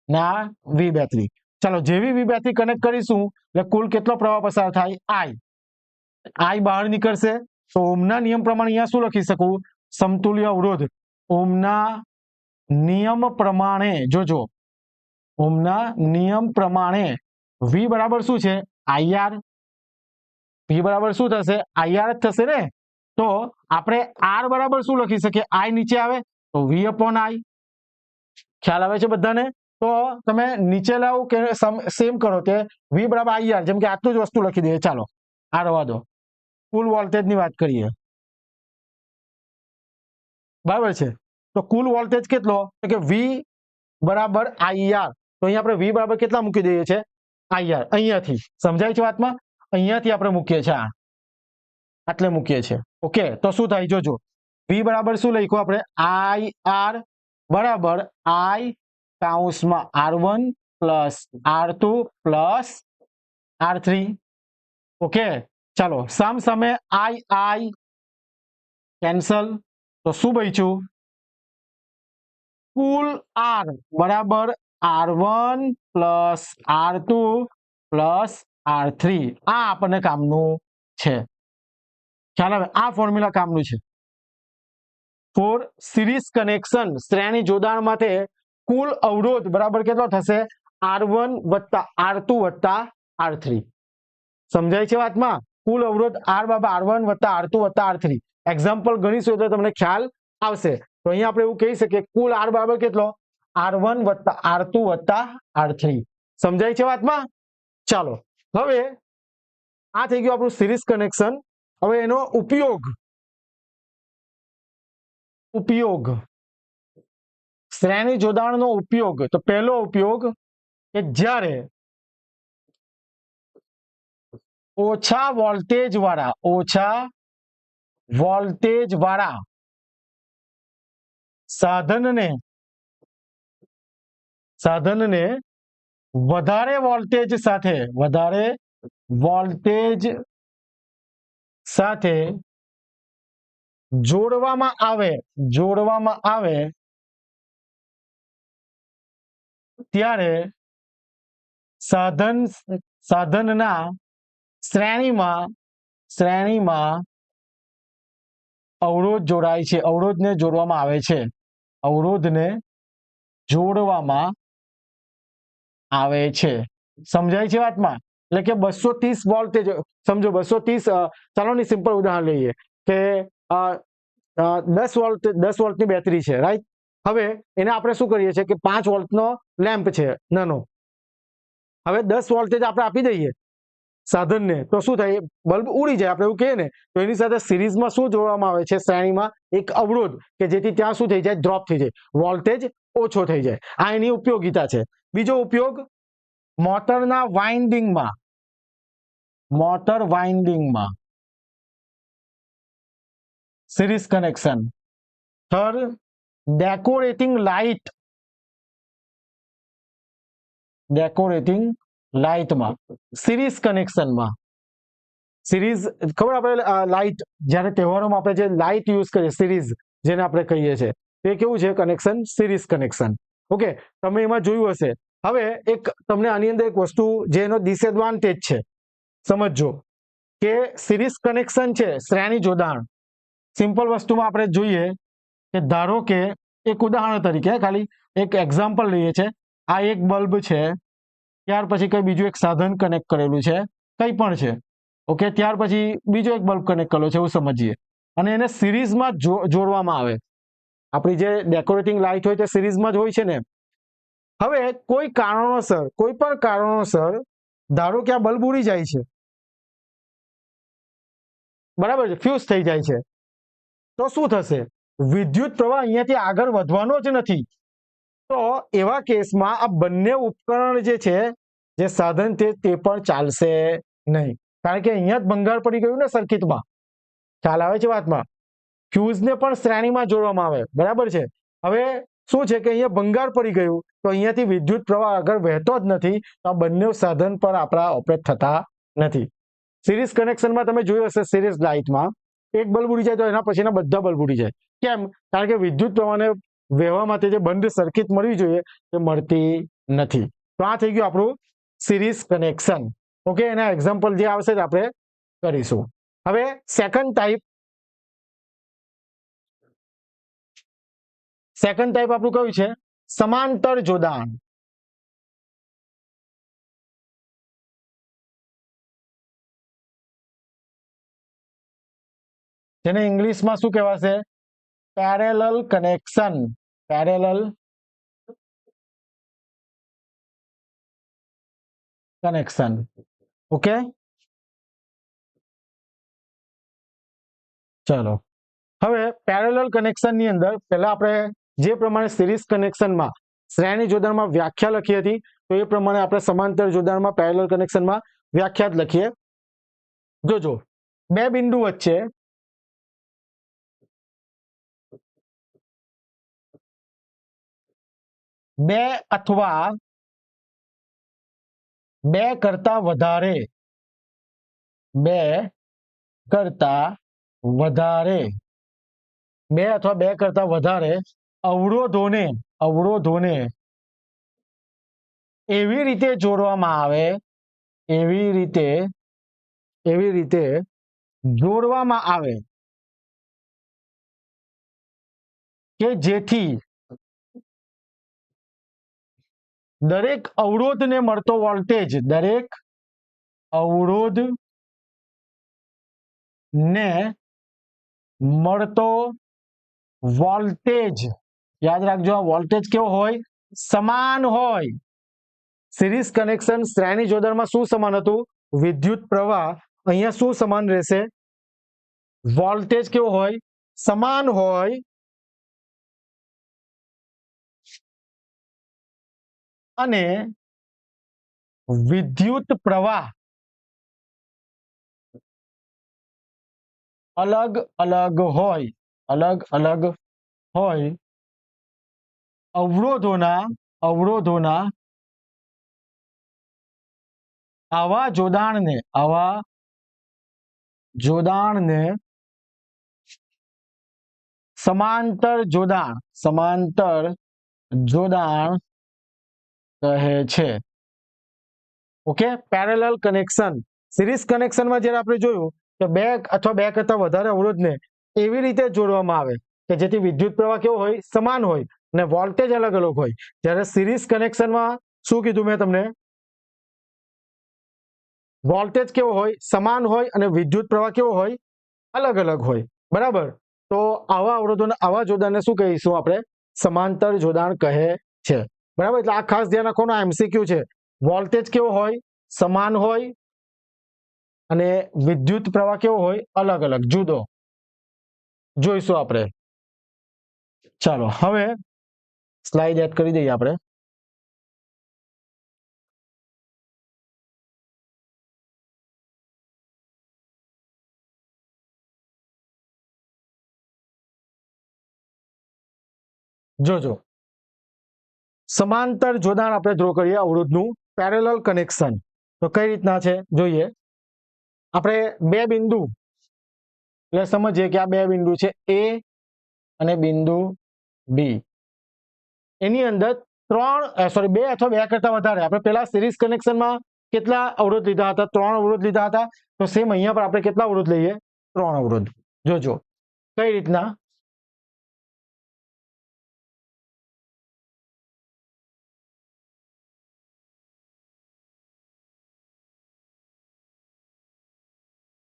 ના V બેટરી. ચાલો જેવી V બેટરી કનેક્ટ કરીશું એટલે કુલ કેટલો પ્રવાહ પસાર થાય I બહાર નીકળશે તો ઓહમના નિયમ પ્રમાણે અહીંયા શું લખી શકું સમતુલ્ય અવરોધ ઓહમના નિયમ પ્રમાણે જોજો ઓહમના નિયમ પ્રમાણે V બરાબર શું છે IR. V બરાબર શું થશે IR જ થશે ને. તો આપણે R બરાબર શું લખી શકીએ I નીચે આવે તો V upon I. ખ્યાલ આવે છે બધાને? તો તમે નીચે લાવો કે સેમ કરો તે V બરાબર IR જેમ કે આટલું જ વસ્તુ લખી દઈએ. ચાલો આ રવા દો. કુલ વોલ્ટેજ ની વાત કરીએ બરાબર છે તો કુલ વોલ્ટેજ કેટલો કે V બરાબર IR. તો અહીંયા આપણે V બરાબર કેટલા મૂકી દઈએ છીએ IR. અહીંયાથી સમજાય છે વાતમાં? અહીંયાથી આપણે મૂકીએ છીએ આટલે મૂકીએ છીએ. ઓકે તો શું થાય જોજો V બરાબર શું લખ્યું આપણે IR બરાબર I કૌંસમાં R1 plus R2 plus R3. Okay ચાલો સામ સામે I કેન્સલ તો શું બચ્યું કુલ R બરાબર R1 plus R2 plus R3. આ આપણને કામનું છે. ખ્યાલ આવે? આ ફોર્મ્યુલા કામનું છે ફોર સિરીઝ કનેક્શન. શ્રેણી જોડાણ માટે કુલ અવરોધ બરાબર કેટલો થશે R1 વત્તા R2 વત્તા R3. સમજાય છે વાતમાં? કુલ અવરોધ R બરાબર R1 વત્તા R2 વત્તા R3. એક્ઝામ્પલ ગણીશું એટલે તમને ખ્યાલ આવશે. તો અહીંયા આપણે એવું કહી શકીએ કુલ R બરાબર કેટલો R1 વત્તા R2 વત્તા R3. સમજાય છે વાતમાં? ચાલો હવે આ થઈ ગયું આપણું સિરીઝ કનેક્શન. હવે એનો ઉપયોગ શ્રેણી જોડાણનો ઉપયોગ. તો પહેલો ઉપયોગ કે જ્યારે ઓછા વોલ્ટેજ વાળા સાધનને વધારે વોલ્ટેજ સાથે જોડવામાં આવે ત્યારે સાધનના શ્રેણીમાં અવરોધ જોડાય છે. અવરોધને જોડવામાં આવે છે. સમજાય છે વાતમાં? એટલે કે 230 વોલ્ટેજ સમજો 230 ચાલો ની સિમ્પલ ઉદાહરણ લઈએ કે 10 વોલ્ટની બેટરી છે રાઈટ. હવે એને આપણે શું કરીએ છીએ કે 5 વોલ્ટનો લેમ્પ છે નાનો. હવે 10 વોલ્ટેજ આપણે આપી દઈએ સાધનને તો શું થાય, બલ્બ ઉડી જાય આપણે એવું કહીએ ને. તો એની સાથે સિરીઝમાં શું જોડવામાં આવે છે, શ્રેણીમાં એક અવરોધ, કે જેથી ત્યાં શું થઈ જાય, ડ્રોપ થઈ જાય, વોલ્ટેજ ઓછો થઈ જાય. આ એની ઉપયોગિતા છે. બીજો ઉપયોગ, મોટરના વાઇન્ડિંગમાં, મોટર વાઇન્ડિંગમાં series connection. Third, decorating light, decorating લાઇટમાં સિરીઝ કનેક્શનમાં. સિરીઝ ખબર આપણે લાઇટ, જ્યારે તહેવારોમાં આપણે જે લાઇટ યુઝ કરીએ સિરીઝ, જેને આપણે કહીએ છીએ, તે કેવું છે કનેક્શન, સિરીઝ કનેક્શન. ઓકે, તમે એમાં જોયું હશે. હવે એક તમને આની અંદર એક વસ્તુ જે એનો ડિસએડવાન્ટેજ છે સમજજો, કે સિરીઝ કનેક્શન છે, શ્રેણી જોડાણ. સિમ્પલ વસ્તુમાં આપણે જોઈએ કે ધારો કે એક ઉદાહરણ તરીકે ખાલી એક એક્ઝામ્પલ લઈએ છે. આ એક બલ્બ છે, ત્યાર પછી કઈ બીજું એક સાધન કનેક્ટ કરેલું છે, કંઈ પણ છે. ઓકે, ત્યાર પછી બીજો એક બલ્બ કનેક્ટ કરેલો છે, એવું સમજીએ. અને એને સિરીઝમાં જોડવામાં આવે. આપણી જે ડેકોરેટિંગ લાઇટ હોય તે સિરીઝમાં જ હોય છે ને. હવે કોઈ કારણોસર, કોઈ પણ કારણોસર ધારો કે આ બલ્બ ઉડી જાય છે, બરાબર છે, ફ્યુઝ થઈ જાય છે, તો શું થશે, વિદ્યુત પ્રવાહ અહીંયાથી આગળ વધવાનો જ નથી. તો એવા કેસમાં આ બંને ઉપકરણ જે છે, જે સાધન તે પણ ચાલશે નહીં, કારણ કે અહીંયા જ ભંગાર પડી ગયું ને સર્કિટમાં. ખ્યાલ આવે છે વાતમાં. ફ્યુઝને પણ શ્રેણીમાં જોડવામાં આવે, બરાબર છે. હવે શું છે કે અહીંયા ભંગાર પડી ગયું, તો અહીંયાથી વિદ્યુત પ્રવાહ આગળ વહેતો જ નથી, તો આ બંને સાધન પર આપણા ઓપરેટ થતા નથી. સિરીઝ કનેક્શનમાં તમે જોયું હશે, સિરીઝ લાઇટમાં એક બલ્બ ઉડી જાય તો એના પછીના બધા બલ્બ ઉડી જાય. કેમ? કારણ કે વિદ્યુત પ્રવાહને વહેવા માટે જે બંધ સર્કિટ મળવી જોઈએ તે મળતી નથી. તો આ થઈ ગયું આપણું સિરીઝ કનેક્શન. ઓકે, એના એક્ઝામ્પલ જે આવશે તે આપણે કરીશું. હવે સેકન્ડ ટાઈપ આપણું કયું છે, સમાંતર જોડાણ. જેને ઇંગ્લિશમાં શું કહેવાશે, parallel connection. Parallel connection. Okay, ચલો. હવે પેરેલલ કનેક્શનની અંદર પહેલા આપણે જે પ્રમાણે સિરીઝ કનેક્શનમાં શ્રેણી જોડાણમાં વ્યાખ્યા લખી હતી, તો એ પ્રમાણે આપણે સમાંતર જોડાણમાં પેરેલલ કનેક્શનમાં વ્યાખ્યા લખીએ. જોજો, બે બિંદુ વચ્ચે બે અથવા બે કરતા વધારે બે અથવા બે કરતા વધારે અવરોધોને એવી રીતે જોડવામાં આવે, એવી રીતે જોડવામાં આવે કે જેથી દરેક અવરોધને મળતો વોલ્ટેજ, દરેક અવરોધને મળતો વોલ્ટેજ, યાદ રાખજો આ વોલ્ટેજ કેવો હોય, સમાન હોય. સિરીઝ કનેક્શન શ્રેણી જોડાણમાં શું સમાન હતું, વિદ્યુત પ્રવાહ. અહીંયા શું સમાન રહેશે, વોલ્ટેજ કેવો હોય, સમાન હોય. અને વિદ્યુત પ્રવાહ અલગ અલગ હોય. અવરોધોના આવા જોડાણને સમાંતર જોડાણ કહે છે. Okay, parallel connection. સિરીઝ કનેક્શનમાં જ્યારે આપણે જોયું કે બે અથવા બે કરતા વધારે અવરોધને એવી રીતે જોડવામાં આવે કે જેથી વિદ્યુત પ્રવાહ કેવો હોય, સમાન હોય અને વોલ્ટેજ અલગ અલગ હોય. જ્યારે સિરીઝ કનેક્શનમાં શું કીધું મેં તમને, વોલ્ટેજ કેવો હોય, સમાન હોય અને વિદ્યુત પ્રવાહ કેવો હોય, અલગ અલગ હોય. બરાબર. તો આવા અવરોધોને, આવા જોડાણને શું કહીશું આપણે, સમાંતર જોડાણ કહે છે. બરાબર. એટલે આ ખાસ ધ્યાન રાખવાનું, એમસીક્યુ છે. વોલ્ટેજ કેવો હોય, સમાન હોય અને વિદ્યુત પ્રવાહ કેવો હોય? અલગ અલગ, જુદો. જોઈશું આપણે. ચાલો હવે સ્લાઇડ એડ કરી દઈએ આપણે. જોજો, સમાંતર જોડાણ આપણે ડ્રો કરીએ અવરોધનું, પેરેલલ કનેક્શન. તો કઈ રીતના છે જોઈએ. આપણે બે બિંદુ એટલે સમજીએ કે આ બે બિંદુ છે એ અને બિંદુ બી. એની અંદર બે અથવા બે કરતા વધારે, આપણે પેલા સિરીઝ કનેક્શનમાં કેટલા અવરોધ લીધા હતા? 3 અવરોધ લીધા હતા. તો સેમ અહીંયા પર આપણે કેટલા અવરોધ લઈએ? 3 અવરોધ. જોજો કઈ રીતના.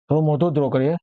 થોડું મોટું ડ્રો કરીએ.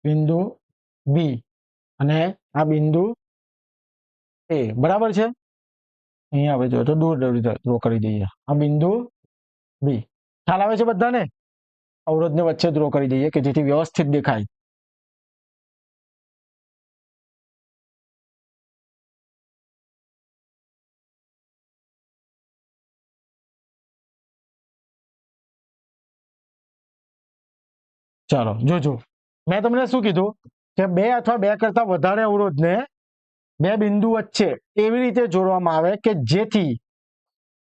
બિંદુ બી અને આ બિંદુ એ, બરાબર છે. અહીંયા આપણે જો તો દૂર ડ્રો કરી દઈએ. આ બિંદુ બી. ખ્યાલ આવે છે બધાને? અવરોધને વચ્ચે ડ્રો કરી દઈએ કે જેથી વ્યવસ્થિત દેખાય. ચાલો જોજો, મેં તમને શું કીધું કે બે અથવા બે કરતા વધારે અવરોધને બે બિંદુ વચ્ચે એવી રીતે જોડવામાં આવે કે જેથી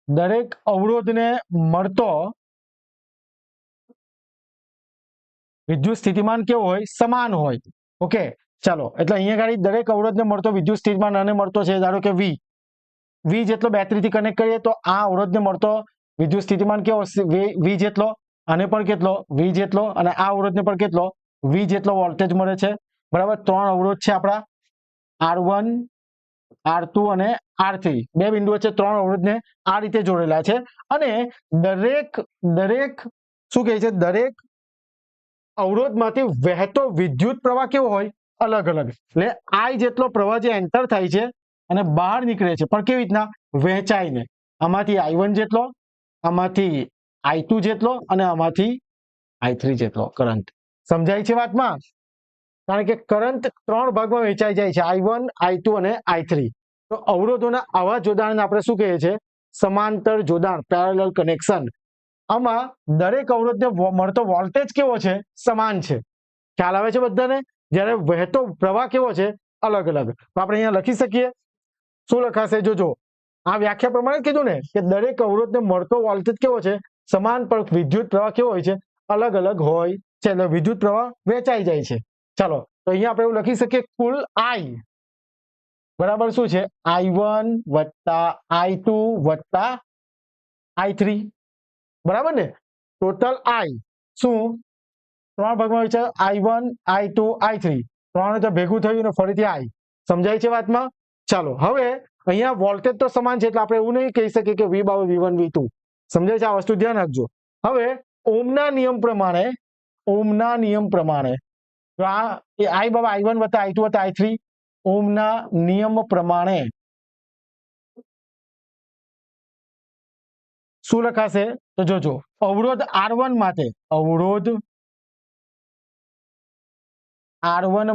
દરેક અવરોધને મળતો વિદ્યુત સ્થિતિમાન કેવો હોય? સમાન હોય. ઓકે, ચાલો. એટલે અહીંયા આગળ દરેક અવરોધને મળતો વિદ્યુત સ્થિતિમાન આને મળતો છે, ધારો કે વી જેટલો બેટરીથી કનેક્ટ કરીએ તો આ અવરોધને મળતો વિદ્યુત સ્થિતિમાન કેવો? વી જેટલો. આને પણ કેટલો? વી જેટલો. અને આ અવરોધને પણ કેટલો? વી જેટલો વોલ્ટેજ મળે છે. બરાબર. 3 અવરોધ છે આપણા, R1, R2 અને R3. બે બિંદુ વચ્ચે 3 અવરોધને આ રીતે જોડેલા છે. અને દરેક શું કહે છે? દરેક અવરોધમાંથી વહેતો વિદ્યુત પ્રવાહ કેવો હોય? અલગ અલગ. એટલે I જેટલો પ્રવાહ જે એન્ટર થાય છે અને બહાર નીકળે છે, પણ કેવી રીતના? વહેંચાઈને. આમાંથી I1 જેટલો, આમાંથી I2 જેટલો અને આમાંથી I3 જેટલો કરંટ. સમજાય છે વાતમાં? કારણ કે કરંટ 3 ભાગમાં વહેંચાઈ જાય છે, I1, I2 અને I3. તો અવરોધોના આવા જોડાણને આપણે શું કહીએ છીએ? સમાંતર જોડાણ, પેરેલલ કનેક્શન. આમાં દરેક અવરોધને મળતો વોલ્ટેજ કેવો છે? સમાન છે. ખ્યાલ આવે છે બધાને? જ્યારે વહેતો પ્રવાહ કેવો છે? અલગ અલગ. તો આપણે અહીંયા લખી શકીએ. શું લખાશે? જોજો, આ વ્યાખ્યા પ્રમાણે કીધું ને કે દરેક અવરોધને મળતો વોલ્ટેજ કેવો છે? સમાન, પણ વિદ્યુત પ્રવાહ કેવો હોય છે? અલગ અલગ હોય છે. એટલે વિદ્યુત પ્રવાહ વહેંચાઈ જાય છે. ચાલો, તો અહીંયા આપણે એવું લખી શકીએ કુલ I બરાબર શું છે? I1 વત્તા I2 વત્તા I3. બરાબર ને? ટોટલ I શું? 3 ભાગમાં વહેંચાય, I1, I2, I3. 3 તો ભેગું થયું ને ફરીથી I. સમજાય છે વાતમાં? ચાલો, હવે અહીંયા વોલ્ટેજ તો સમાન છે એટલે આપણે એવું નહીં કહી શકીએ કે V V1 V2. સમજાય છે? આ વસ્તુ ધ્યાન રાખજો. હવે ઓમના નિયમ પ્રમાણે તો આ I I1 વત્તા I2 વત્તા I3 ઓમના નિયમ પ્રમાણે શું લખાશે? તો જોજો, અવરોધ R1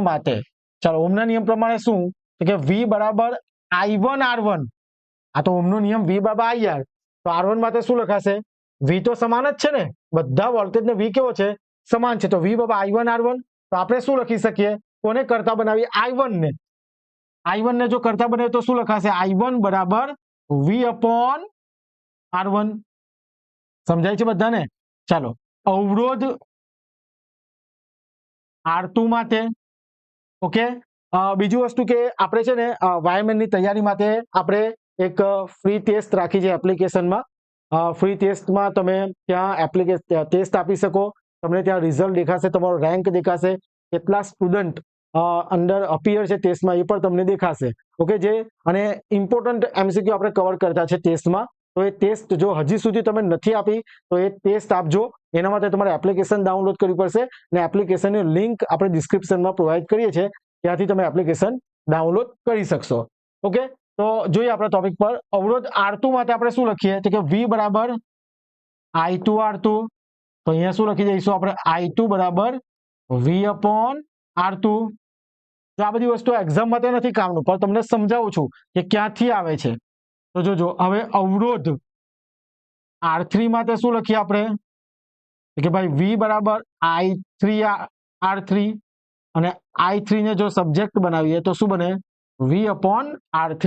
માટે ચાલો ઓમના નિયમ પ્રમાણે શું કે V બરાબર I1 R1. આ તો ઓમનો નિયમ V બરાબર IR. તો R1 માટે શું લખાશે? V તો સમાન જ છે ને, બધા વોલ્ટેજને V કેવો છે? સમાન છે. તો V બરાબર I1 R1. તો આપણે શું લખી શકીએ? કોને કરતા બનાવીએ? I1 ને જો કરતા બનાવીએ તો શું લખાશે? I1 બરાબર V upon R1. સમજાય છે બધાને? ચાલો, અવરોધ R2 માટે ઓકે. બીજું વસ્તુ કે આપણે છે ને વાયરમેનની તૈયારી માટે આપણે એક ફ્રી ટેસ્ટ રાખી છે એપ્લિકેશનમાં. ફ્રી ટેસ્ટમાં તમે ત્યાં ટેસ્ટ આપી શકો, તમને ત્યાં રિઝલ્ટ દેખાશે, તમારો રેન્ક દેખાશે, કેટલા સ્ટુડન્ટ અંદર અપિયર છે ટેસ્ટમાં એ પણ તમને દેખાશે. ઓકે, જે અને ઇમ્પોર્ટન્ટ એમસીક્યુ આપણે કવર કરતા છે ટેસ્ટમાં. તો એ ટેસ્ટ જો હજી સુધી તમે નથી આપી તો એ ટેસ્ટ આપજો. એના માટે તમારે એપ્લિકેશન ડાઉનલોડ કરવી પડશે અને એપ્લિકેશનની લિંક આપણે ડિસ્ક્રિપ્શનમાં પ્રોવાઈડ કરીએ છીએ, ત્યાંથી તમે એપ્લિકેશન ડાઉનલોડ કરી શકશો. ઓકે, તો જોઈએ આપણા ટોપિક પર. અવરોધ R2 માટે આપણે શું લખીએ કે V બરાબર I2 R2. તો અહીંયા શું લખી દઈશું આપણે? I2 બરાબર V upon R2. તો આ બધી વસ્તુ એક્ઝામ માટે નથી કામનું, પણ તમને સમજાવું છું કે ક્યાંથી આવે છે. તો જોજો, હવે અવરોધ R3 માટે શું લખીએ આપણે કે ભાઈ V બરાબર I3 R3 અને I3 ને જો સબ્જેક્ટ બનાવીએ તો શું બને? V upon R3.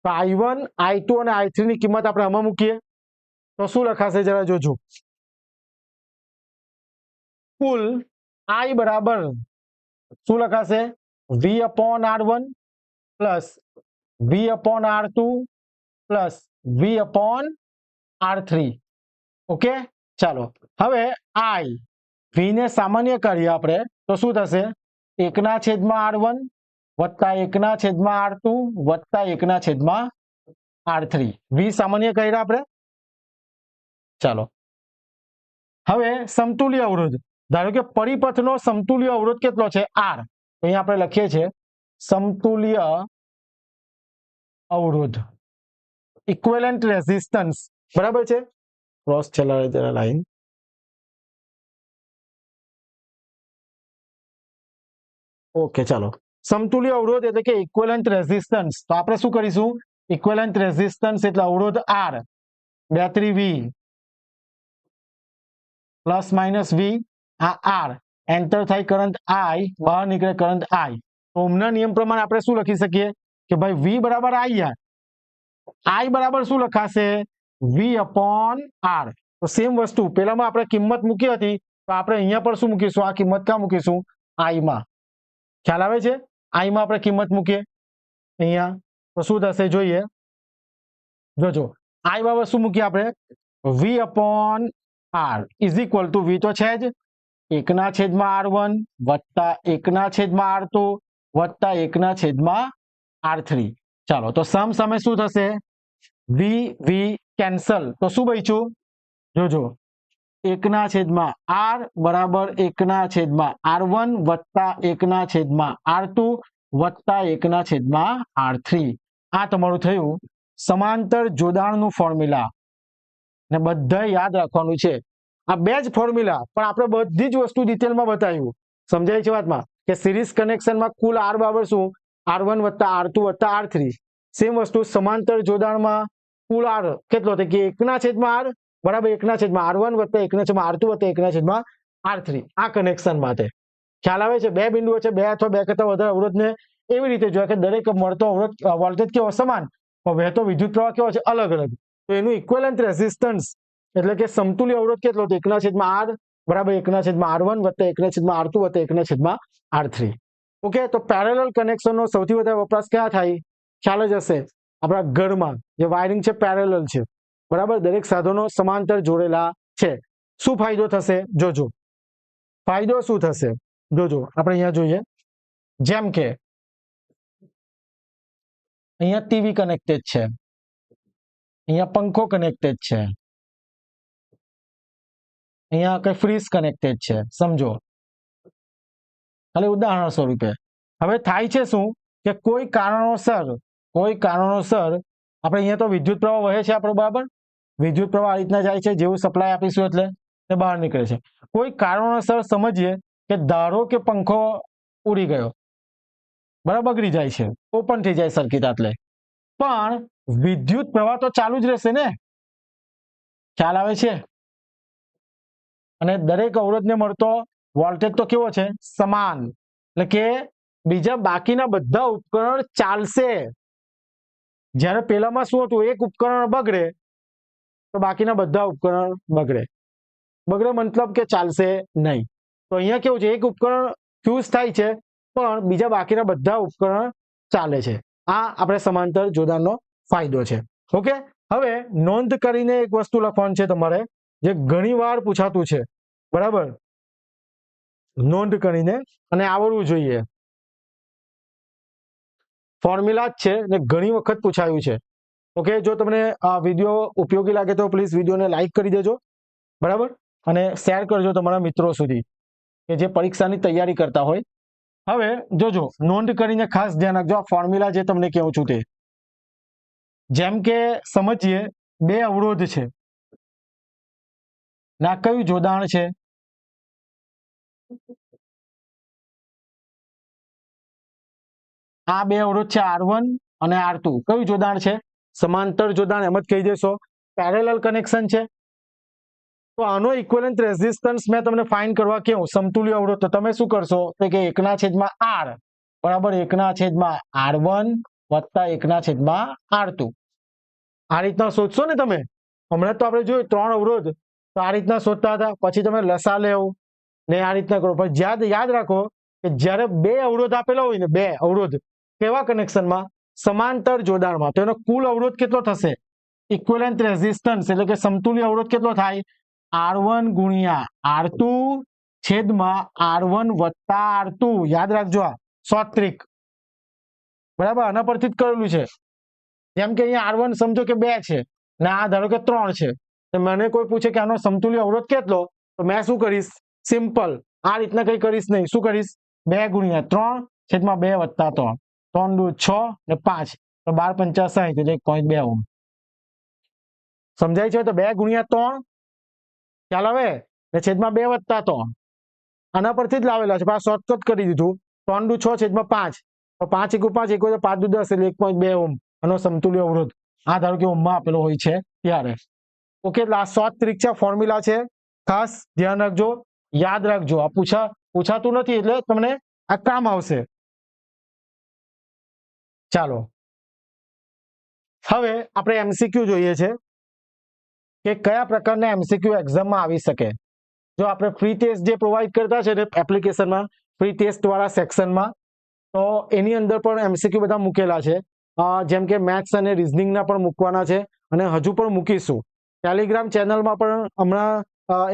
તો I1 I2 અને I3 ની કિંમત આપણે આમાં મૂકીએ તો શું લખાશે જરા જોજો. કુલ I બરાબર શું લખાશે? V upon R1 plus V upon R2 plus V upon R3. Okay, ચાલો હવે I V ને સામાન્ય કરીએ આપણે તો શું થશે? 1/R1 વત્તા 1/R2 વત્તા 1/R3. V સામાન્ય કર્યા આપણે. ચાલો હવે સમતુલ્ય અવરોધ, ધારો કે પરિપથનો સમતુલ્ય અવરોધ કેટલો છે? R. અહીંયા આપણે લખીએ છીએ સમતુલ્ય અવરોધ, ઇક્વિવેલન્ટ રેઝિસ્ટન્સ. બરાબર છે, ક્રોસ ચલાવે જરા લાઈન. ઓકે, ચાલો સમતુલ્ય અવરોધ એટલે કે ઇક્વિવેલન્ટ રેઝિસ્ટન્સ. તો આપણે શું કરીશું? ઇક્વિવેલન્ટ રેઝિસ્ટન્સ એટલે અવરોધ R 2 V plus minus V. આ R એન્ટર થાય કરંટ I, બહાર નીકળે કરંટ I. ઓહમના નિયમ પ્રમાણે આપણે શું લખી શકીએ કે ભાઈ V બરાબર I બરાબર શું લખાશે? V upon R. તો સેમ વસ્તુ પેલામાં આપણે કિંમત મૂકી હતી તો આપણે અહીંયા પણ શું મૂકીશું? આ કિંમત ક્યાં મૂકીશું? I માં. ખ્યાલ આવે છે? I માં આપણે કિંમત મૂકીએ અહીંયા તો શું થશે જોઈએ. જોજો, I બરાબર શું મૂકીએ આપણે? V upon R is equal to V તો છે જ 1/R1 વત્તા 1/R2 વત્તા 1/R3. ચાલો તો સામે શું થશે? V cancel. તો શું બચ્યું? જોજો, 1/R બરાબર 1/R1 વત્તા 1/R2 વત્તા 1/R3. આ તમારું થયું સમાંતર જોડાણનું ફોર્મ્યુલા. ને બધા યાદ રાખવાનું છે આ બે જ ફોર્મ્યુલા, પણ આપણે બધી જ વસ્તુ ડિટેલમાં બતાવ્યું. સમજાય છે વાતમાં કે સિરીઝ કનેક્શનમાં કુલ R બરાબર શું? R1 વત્તા R2 વત્તા R3. સેમ વસ્તુ સમાંતર જોડાણમાં કુલ R કેટલો હતો કે 1/R બરાબર 1/R1 વત્તા 1/R2 વત્તા 1/R3. આ કનેક્શન માટે ખ્યાલ આવે છે? બે બિંદુઓ છે, બે અથવા બે કરતા વધારે અવરોધને એવી રીતે જોયા કે દરેક મળતો અવરોધ વોલ્ટેજ કેવો? સમાન, પણ વહેતો વિદ્યુત પ્રવાહ કેવો છે? અલગ અલગ. તો એનું ઇક્વિવેલન્ટ રેઝિસ્ટન્સ એટલે કે સમતુલ્ય અવરોધ કેટલો હતો? 1/R બરાબર 1/R1 વત્તા 1/R2 વત્તા 1/R3. ઓકે, તો પેરેલલ કનેક્શનનો સૌથી વધારે વપરાશ ક્યાં થાય? ખ્યાલ જ હશે, આપણા ઘરમાં જે વાયરિંગ છે પેરેલલ છે. બરાબર, દરેક સાધનો સમાંતર જોડેલા છે. શું ફાયદો થશે? જોજો, ફાયદો શું થશે જોજો. આપણે અહીંયા જોઈએ, જેમ કે અહીંયા ટીવી કનેક્ટેડ છે, અહીંયા પંખો કનેક્ટેડ છે, અહીંયા કઈ ફ્રીજ કનેક્ટેડ છે. સમજો, ખાલી ઉદાહરણ સ્વરૂપે. હવે થાય છે શું કે કોઈ કારણોસર આપણે અહીંયા તો વિદ્યુત પ્રવાહ વહે છે આપણો, બરાબર. વિદ્યુત પ્રવાહ આ રીતના જાય છે, જેવું સપ્લાય આપીશું એટલે તે બહાર નીકળે છે. કોઈ કારણોસર સમજીએ કે ધારો કે પંખો ઉડી ગયો, બરાબર, બગડી જાય છે, ઓપન થઈ જાય સર્કિટ, એટલે પણ વિદ્યુત પ્રવાહ તો ચાલુ જ રહેશે ને. ખ્યાલ આવે છે? અને દરેક અવરોધને મળતો વોલ્ટેજ તો કેવો છે? સમાન. એટલે કે બીજા બાકીના બધા ઉપકરણ ચાલશે. જ્યારે પેલામાં શું હતું? એક ઉપકરણ બગડે તો બાકીના બધા ઉપકરણ બગડે મતલબ કે ચાલશે નહીં. તો અહીંયા કેવું છે? એક ઉપકરણ ફ્યુઝ થાય છે પણ બીજા બાકીના બધા ઉપકરણ ચાલે છે. આ આપણે સમાંતર જોડાણનો ફાયદો છે. ઓકે, હવે નોંધ કરીને એક વસ્તુ લખવાનું છે તમારે, જે ઘણી વાર પૂછાતું છે, બરાબર, નોંધ કરીને અને આવડવું જોઈએ. ફોર્મ્યુલા જ છે ને ઘણી વખત પૂછાયું છે. ઓકે, જો તમને આ વિડીયો ઉપયોગી લાગે તો પ્લીઝ વિડીયોને લાઈક કરી દેજો, બરાબર, અને શેર કરજો તમારા મિત્રો સુધી કે જે પરીક્ષાની તૈયારી કરતા હોય. હવે જોજો, નોંધ કરીને ખાસ ધ્યાન રાખજો. આ ફોર્મ્યુલા જે તમને કહું છું તે, જેમ કે સમજીએ, બે અવરોધ છે, ના કયું જોડાણ છે? આ બે અવરોધ છે R1 અને R2. કયું જોડાણ છે? સમાંતર જોડાણ, એમ જ કહી દેશો. પેરેલલ કનેક્શન છે. તો આનો ઇક્વિવેલન્ટ રેઝિસ્ટન્સ મેં તમને ફાઇન્ડ કરવા કહું, સમતુલ્ય અવરોધ, તો તમે શું કરશો? તો કે 1/R બરાબર 1/R1 વત્તા 1/R2. આ રીતના શોધશો ને તમે. હમણાં તો આપણે જોયું 3 અવરોધ, તો આ રીતના શોધતા હતા. પછી તમે લસા લેવો ને આ રીતના કરો. પણ યાદ રાખો કે જ્યારે બે અવરોધ આપેલા હોય ને, બે અવરોધ કેવા કનેક્શનમાં? સમાંતર જોડાણમાં, તો એનો કુલ અવરોધ કેટલો થશે? ઇક્વિવેલન્ટ રેઝિસ્ટન્સ એટલે કે સમતુલ્ય અવરોધ કેટલો થાય? R1 ગુણ્યા R2 છેદમાં R1 વત્તા R2. યાદ રાખજો, આ શોર્ટ ટ્રીક, બરાબર, આના પરથી જ કરેલું છે. જેમ કે અહીંયા R1 સમજો કે 2 છે ને આ ધારો કે 3 છે, તો મને કોઈ પૂછે કે આનો સમતુલ્ય અવરોધ કેટલો, તો મેં શું કરીશ? સિમ્પલ આ રીતના કંઈ કરીશ નહીં. શું કરીશ? 2 ગુણ્યા 3 છેદમાં 2 વત્તા 3, 3 દુ 6 ને 5, તો 12 × 5 = 60 એટલે 1.2 ઓહ્મ. સમજાય છે? તો 2 ગુણ્યા 3 ખ્યાલ આવે ને છેદમાં 2 વત્તા 3, આના પરથી જ લાવેલા છે. આ શોર્ટકટ કરી દીધું. 3 દુ 6 છેદમાં 5, તો 5 × 5 = 5 દુ 10 એટલે 1.2 ઓહ્મ આનો સમતુલ્ય અવરોધ. આ ધારો કે ઓહ્મમાં આપેલો હોય છે ત્યારે. ઓકે, એટલે આ શોર્ટ ટ્રીક છે, ફોર્મ્યુલા છે, ખાસ ધ્યાન રાખજો, યાદ રાખજો. આ પૂછાતું નથી એટલે તમને આ કામ આવશે. ચાલો, હવે આપણે MCQ જોઈએ છે કે કયા પ્રકારના MCQ એક્ઝામમાં આવી શકે. જો આપણે ફ્રી ટેસ્ટ જે પ્રોવાઈડ કરતા છે ને એપ્લિકેશનમાં, ફ્રી ટેસ્ટ વાળા સેક્શનમાં, તો એની અંદર પણ MCQ બધા મૂકેલા છે. જેમ કે મેથ્સ અને રિઝનિંગના પણ મૂકવાના છે અને હજુ પણ મૂકીશું. ટેલિગ્રામ ચેનલમાં પણ હમણાં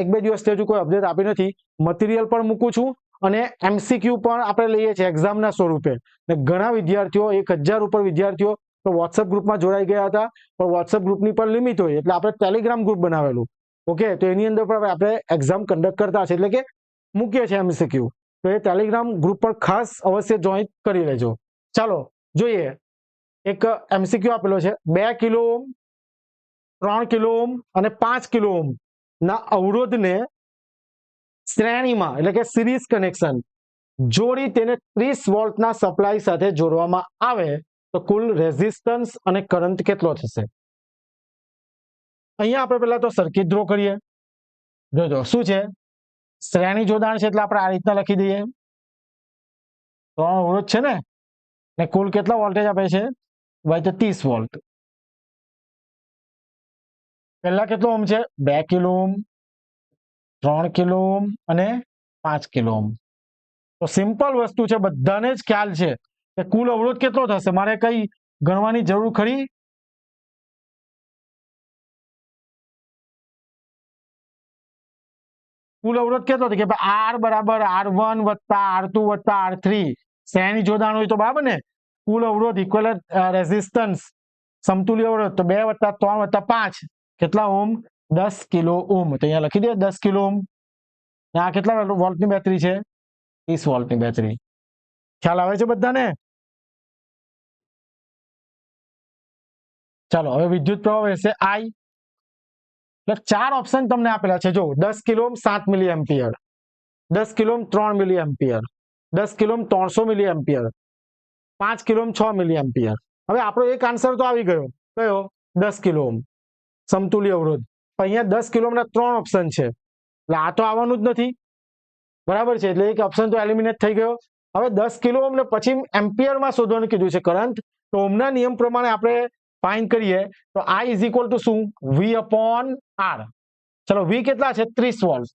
1-2 દિવસથી હજુ કોઈ અપડેટ આપી નથી. મટીરિયલ પણ મૂકું છું અને MCQ પણ આપણે લઈએ છીએ એક્ઝામના સ્વરૂપે. ને ઘણા વિદ્યાર્થીઓ, 1000 ઉપર વિદ્યાર્થીઓ તો વોટ્સઅપ ગ્રુપમાં જોડાઈ ગયા હતા, પણ વોટ્સઅપ ગ્રુપની પણ લિમિટ હોય એટલે આપણે ટેલિગ્રામ ગ્રુપ બનાવેલું. ઓકે, તો એની અંદર પણ આપણે એક્ઝામ કન્ડક્ટ કરતા છે, એટલે કે મૂકીએ છીએ MCQ. તો એ ટેલિગ્રામ ગ્રુપ પર ખાસ અવશ્ય જોઈન કરી લેજો. ચાલો જોઈએ, એક MCQ આપેલો છે. 2 કિલો ઓહ્મ, 3 કિલો ઓહ્મ અને 5 કિલો ઓહ્મ ના અવરોધને શ્રેણીમાં એટલે કે સિરીઝ કનેક્શન જોડી તેને 30 વોલ્ટના સપ્લાય સાથે જોડવામાં આવે તો કુલ રેઝિસ્ટન્સ અને કરંટ કેટલો થશે? અહીંયા આપણે પહેલા તો સર્કિટ ડ્રો કરીએ. જોજો શું છે, શ્રેણી જોડાણ છે એટલે આપણે આ રીતના લખી દઈએ. 3 અવરોધ છે ને કુલ કેટલા વોલ્ટેજ આપે છે? ભાઈ તો 30 વોલ્ટ. પહેલા કેટલો ઓહ્મ છે? 2 કિલો ઓહ્મ, 3 કિલો ઓહ્મ અને 5 કિલો ઓહ્મ. તો સિમ્પલ વસ્તુ છે, બધાને જ ખ્યાલ છે કે કુલ અવરોધ કેટલો થશે. મારે કઈ ગણવાની જરૂર ખરી? કુલ અવરોધ કેટલો છે કે R બરાબર R1 વત્તા R2 વત્તા R3 શ્રેણી જોડાણ હોય તો બરાબર ને. કુલ અવરોધ ઇક્વિવેલન્ટ રેઝિસ્ટન્સ સમતુલ્ય અવરોધ તો 2 વત્તા 3 વત્તા 5 કેટલા ઓહ્મ? 10 kilo ohm. તો અહીંયા લખી દે 10 કિલો ઓહ્મ. આ કેટલા વોલ્ટની બેટરી છે? 30 વોલ્ટની બેટરી. ખ્યાલ આવે છે બધાને? ચાલો, હવે વિદ્યુત પ્રવાહ વહેશે I. એટલે 4 ઓપ્શન તમને આપેલા છે. જો 10 કિલો ઓહ્મ 7 મિલી ampere, 10 kilo ohm 3 milli ampere, 10 kilo ohm 300 મિલી એમ્પિયર, 5 કિલો ઓહ્મ 6 મિલી એમ્પિયર. હવે આપણો એક આન્સર તો આવી ગયો. કયો? 10 કિલો ઓહ્મ સમતુલ્ય અવરોધ. પણ અહીંયા 10 કિલો ઓહ્મના 3 ઓપ્શન છે એટલે આ તો આવવાનું જ નથી, બરાબર છે, એટલે એક ઓપ્શન તો એલિમિનેટ થઈ ગયો. હવે 10 કિલો ઓહ્મ ને પછી એમ્પિયરમાં શોધવાનું કીધું છે કરંટ. તો ઓહ્મના નિયમ પ્રમાણે આપણે ફાઇન્ડ કરીએ તો I = શું? V/R. ચલો, V કેટલા છે? 30 વોલ્ટ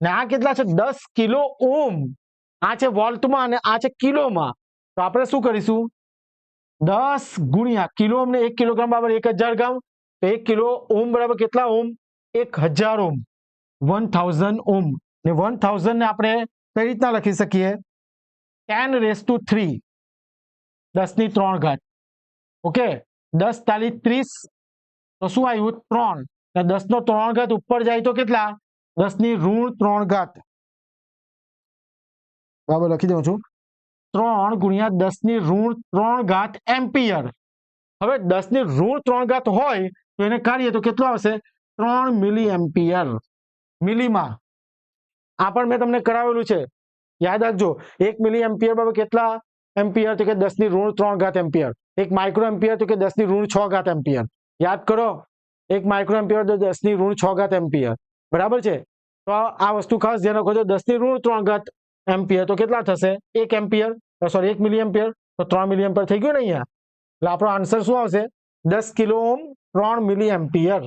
ને આ કેટલા છે? 10 કિલો ઓહ્મ. આ છે વોલ્ટમાં અને આ છે કિલોમાં. તો આપણે શું કરીશું? 10 ગુણ્યા કિલો ઓમ ને 1 કિલોગ્રામ બરાબર 1000 ગ્રામ, તો 1 કિલો ઓમ બરાબર કેટલા ઓમ? 1000 ઓમ, 1000 ઓમ. ને 1000 ને આપણે કઈ રીતના લખી શકીએ? 10⁻³ 10 ની 3 ઘાત. ઓકે, 10 તાલી 30, તો શું આવ્યું? 3. ને 10 નો 3 ઘાત ઉપર જાય તો કેટલા? 10 ની ઋણ 3 ઘાત. બરાબર લખી દઉં છું, 3 ગુણ્યા 10 ની ઋણ 3 ઘાત એમ્પિયર. હવે 10 ની ઋણ 3 ઘાત હોય તો એને કાઢીએ તો કેટલું આવશે? 3 મિલી એમ્પિયર. મિલીમાં આ પણ મેં તમને કરાવેલું છે, યાદ રાખજો. 1 મિલી એમ્પિયર બરાબર કેટલા એમ્પિયર? તો કે 10 ની ઋણ 3 ઘાત એમ્પિયર. 1 માઇક્રો એમ્પિયર તો કે 10 ની ઋણ 6 ઘાત એમ્પિયર. યાદ કરો, 1 માઇક્રો એમ્પિયર તો 10 ની ઋણ 6 ઘાત એમ્પિયર. બરાબર છે? તો આ વસ્તુ ખાસ ધ્યાન રાખો. 10 ની ઋણ 3 ઘાત એમ્પિયર તો કેટલા થશે? 1 એમ્પિયર, સોરી 1 મિલી એમ્પિયર, તો 3 મિલી એમ્પિયર થઈ ગયું ને અહીંયા. એટલે આપણો આન્સર શું આવશે? 10 kilo ohm 3 milli ampere.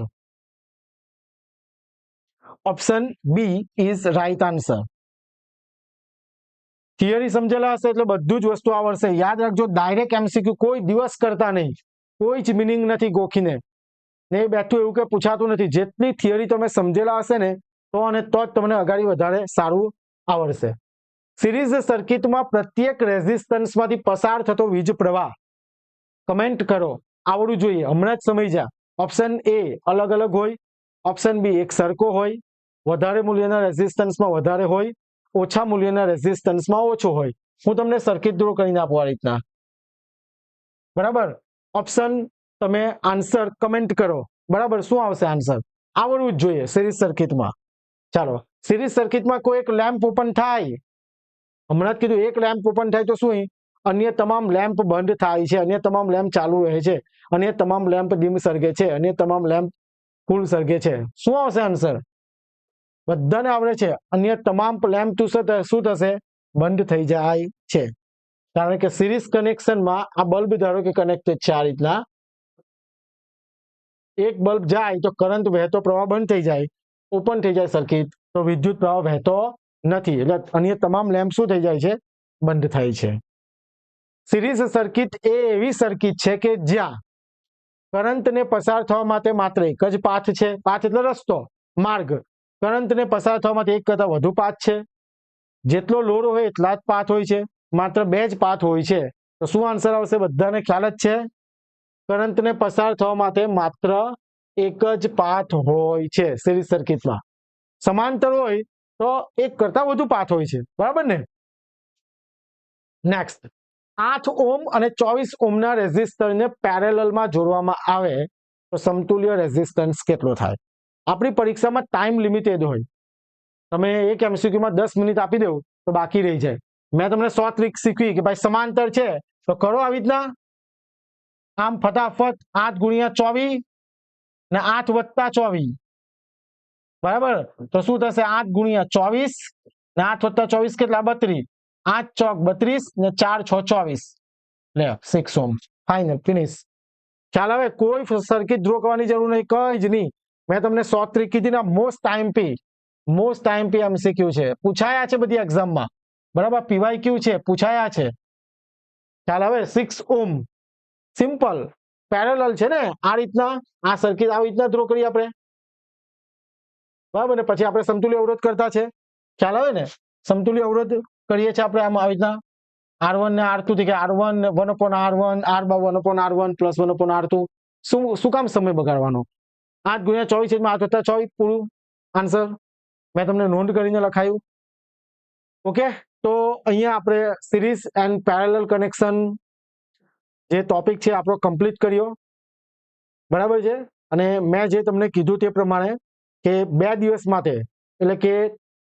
Option B is right answer. Theory સમજેલા હશે એટલે બધું જ વસ્તુ આવડશે. યાદ રાખજો, ડાયરેક્ટ એમસીક્યુ કોઈ દિવસ કરતા નહીં. કોઈ જ મિનિંગ નથી ગોખીને ને બેઠું એવું કે પૂછાતું નથી. જેટલી થિયરી તમે સમજેલા હશે ને તો અને તો જ તમને આગળ વધારે સારું આવડશે. સિરીઝ સર્કિટમાં પ્રત્યેક રેઝિસ્ટન્સમાંથી પસાર થતો વીજ પ્રવાહ કમેન્ટ કરો. આવડવું જોઈએ, હમણાં જ સમજ્યા. ઓપ્શન એ અલગ અલગ હોય, ઓપ્શન બી એક સરખો હોય, વધારે મૂલ્યના રેઝિસ્ટન્સમાં વધારે હોય, ઓછા મૂલ્યના રેઝિસ્ટન્સમાં ઓછો હોય. હું તમને સર્કિટ ડ્રો કરીને આપું આ રીતના. બરાબર, ઓપ્શન તમે આન્સર કમેન્ટ કરો. બરાબર, શું આવશે આન્સર? આવડવું જ જોઈએ સિરીઝ સર્કિટમાં. ચાલો, સિરીઝ સર્કિટમાં કોઈ એક લેમ્પ ઓપન થાય, હમણાં જ કીધું, એક લેમ્પ ઓપન થાય તો શું અન્ય તમામ લેમ્પ બંધ થાય છે, અન્ય તમામ લેમ્પ ચાલુ રહે છે, અન્ય તમામ લેમ્પ ડીમ સળગે છે, અન્ય તમામ લેમ્પ ફૂલ સળગે છે. શું આવશે આન્સર? બધાને આવડે છે. અન્ય તમામ લેમ્પ શું થશે? બંધ થઈ જાય છે. કારણ કે સિરીઝ કનેક્શનમાં આ બલ્બ ધારો કે કનેક્ટેડ છે આ રીતના, એક બલ્બ જાય તો કરંટ વહેતો પ્રવાહ બંધ થઈ જાય, ઓપન થઈ જાય સર્કિટ તો વિદ્યુત પ્રવાહ વહેતો નથી. એટલે અન્ય તમામ લેમ્પ શું થઈ જાય છે? બંધ થાય છે. સિરીઝ સર્કિટ એ એવી સર્કિટ છે કે જ્યાં કરંટને પસાર થવા માટે માત્ર એક જ પાથ છે. પાથ એટલે રસ્તો, માર્ગ. કરંટને પસાર થવા માટે એક કરતા વધુ પાથ છે. જેટલો લોડ હોય એટલા જ પાથ હોય છે. માત્ર 2 જ પાથ હોય છે. તો શું આન્સર આવશે? બધાને ખ્યાલ જ છે, કરંટને પસાર થવા માટે માત્ર એક જ પાથ હોય છે સિરીઝ સર્કિટમાં. સમાંતર હોય તો એક કરતા વધુ પાથ હોય છે. બરાબર ને? નેક્સ્ટ, 8 ઓમ અને 24 ઓમના રેઝિસ્ટરને પેરેલલમાં જોડવામાં આવે તો સમતુલ્ય રેઝિસ્ટન્સ કેટલો થાય? આપણી પરીક્ષામાં ટાઈમ લિમિટેડ હોય. તમે એક એમસીક્યુમાં 10 મિનિટ આપી દો તો બાકી રહી જાય. મેં તમને 100 ટ્રીક શીખવી કે ભાઈ સમાંતર છે તો કરો આવી રીતના, આમ ફટાફટ 8 ગુણ્યા 24 ને 8 વત્તા 24. બરાબર, તો શું થશે? 8 ગુણ્યા 24 ને 8 વત્તા 24 કેટલા? 32. 8 ચોક 32 ને 4 6 24. લે 6 ઓમ. Final, finish. ખ્યાલ આવે? કોઈ સર્કિટ ડ્રો કરવાની જરૂર નહીં, કઈ જ નહીં. મેં તમને 100 ટ્રીક કીધી ને, મોસ્ટ આઈએમપી એમસીક્યુ છે, પૂછાયા છે બધી એક્ઝામમાં. બરાબર, પીવાયક્યુ છે, પૂછાયા છે. ખ્યાલ આવે? 6 ઓમ સિમ્પલ પેરેલલ છે ને, આ રીતના આ સર્કિટ આવી રીતના ડ્રો કરી આપણે. બરાબર ને? પછી આપણે સમતુલ્ય અવરોધ કરતા છે. ખ્યાલ આવે ને? સમતુલ્ય અવરોધ કરીએ છીએ આપણે આમ આવી રીતના R1 ને R2 થી, કે R1 1/R1, R1 plus 1/R2. શું કામ સમય બગાડવાનો? 8 ગુણ્યા 24 8 વત્તા 24 પૂરું આન્સર. મેં તમને નોંધ કરીને લખાયું. ઓકે, તો અહીંયા આપણે સિરીઝ એન્ડ પેરેલલ કનેક્શન જે ટોપિક છે આપણો કમ્પ્લીટ કર્યો. બરાબર છે? અને મેં જે તમને કીધું તે પ્રમાણે કે 2 દિવસ માટે, એટલે કે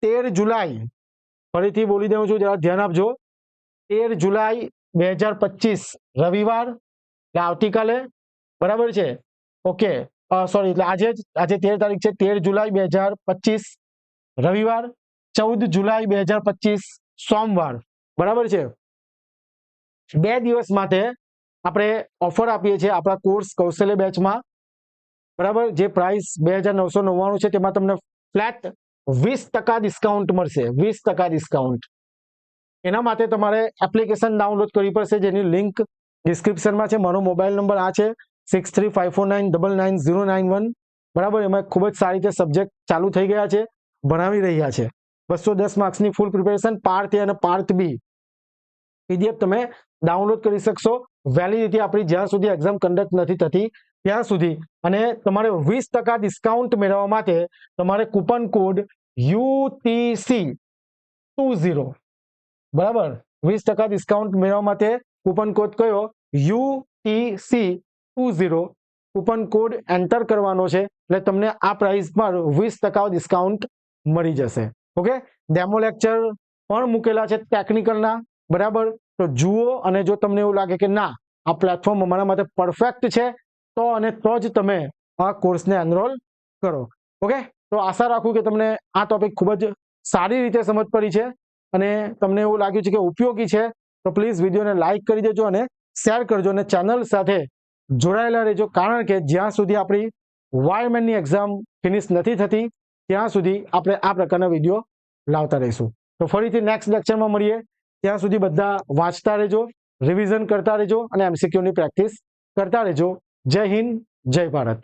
13 જુલાઈ, ફરીથી બોલી દઉં છું, જરા ધ્યાન આપજો. 13 જુલાઈ 2025 રવિવાર, એટલે આવતીકાલે. બરાબર છે? ઓકે, સોરી, એટલે આજે 13 તારીખ છે, 13 જુલાઈ 2025 રવિવાર, 14 જુલાઈ 2025 સોમવાર. બરાબર છે? 2 દિવસ માટે આપણે ઓફર આપીએ છીએ આપણા કોર્સ કૌશલ્ય બેચમાં. બરાબર, જે પ્રાઇસ 2999 છે તેમાં તમને ફ્લેટ 20% ડિસ્કાઉન્ટ મળશે. 20% ડિસ્કાઉન્ટ. એના માટે તમારે એપ્લિકેશન ડાઉનલોડ કરવી પડશે, જેની લિંક ડિસ્ક્રિપ્શનમાં છે. મારો મોબાઈલ નંબર આ છે 6354999091. બરાબર. એમાં ખૂબ જ સારી રીતે સબ્જેક્ટ ચાલુ થઈ ગયા છે, ભણાવી રહ્યા છે. 210 માર્ક્સની ફૂલ પ્રિપેરેશન પાર્ટ એ અને પાર્ટ બી પીડીએફ તમે ડાઉનલોડ કરી શકશો. વેલિડિટી આપણી જ્યાં સુધી એક્ઝામ કન્ડક્ટ નથી થતી ત્યાં સુધી. અને તમારે 20% ડિસ્કાઉન્ટ મેળવવા માટે તમારે કૂપન કોડ UTC20, બરાબર, 20% ડિસ્કાઉન્ટ મેળવવા માટે કૂપન કોડ કયો? UTC20 કૂપન કોડ એન્ટર કરવાનો છે એટલે તમને આ પ્રાઇસ પર 20% ડિસ્કાઉન્ટ મળી જશે. ઓકે. ડેમો લેક્ચર પણ મૂકેલા છે ટેકનિકલના, બરાબર. તો જુઓ, અને જો તમને એવું લાગે કે ના આ પ્લેટફોર્મ અમારા માટે પરફેક્ટ છે તો જ તમે આ કોર્સને એનરોલ કરો. ઓકે. તો આશા રાખું કે તમને આ ટોપિક ખૂબ જ સારી રીતે સમજ પડી છે અને તમને એવું લાગ્યું છે કે ઉપયોગી છે. તો પ્લીઝ વિડીયોને લાઈક કરી દેજો અને શેર કરજો અને ચેનલ સાથે જોડાયેલા રહેજો, કારણ કે જ્યાં સુધી આપણી વાયરમેનની એક્ઝામ ફિનિશ નથી થતી ત્યાં સુધી આપણે આ પ્રકારના વિડીયો લાવતા રહીશું. તો ફરીથી નેક્સ્ટ લેક્ચરમાં મળીએ. ત્યાં સુધી બધા વાંચતા રહેજો, રિવિઝન કરતા રહેજો અને એમસીક્યુની પ્રેક્ટિસ કરતા રહેજો. જય હિન્દ, જય ભારત.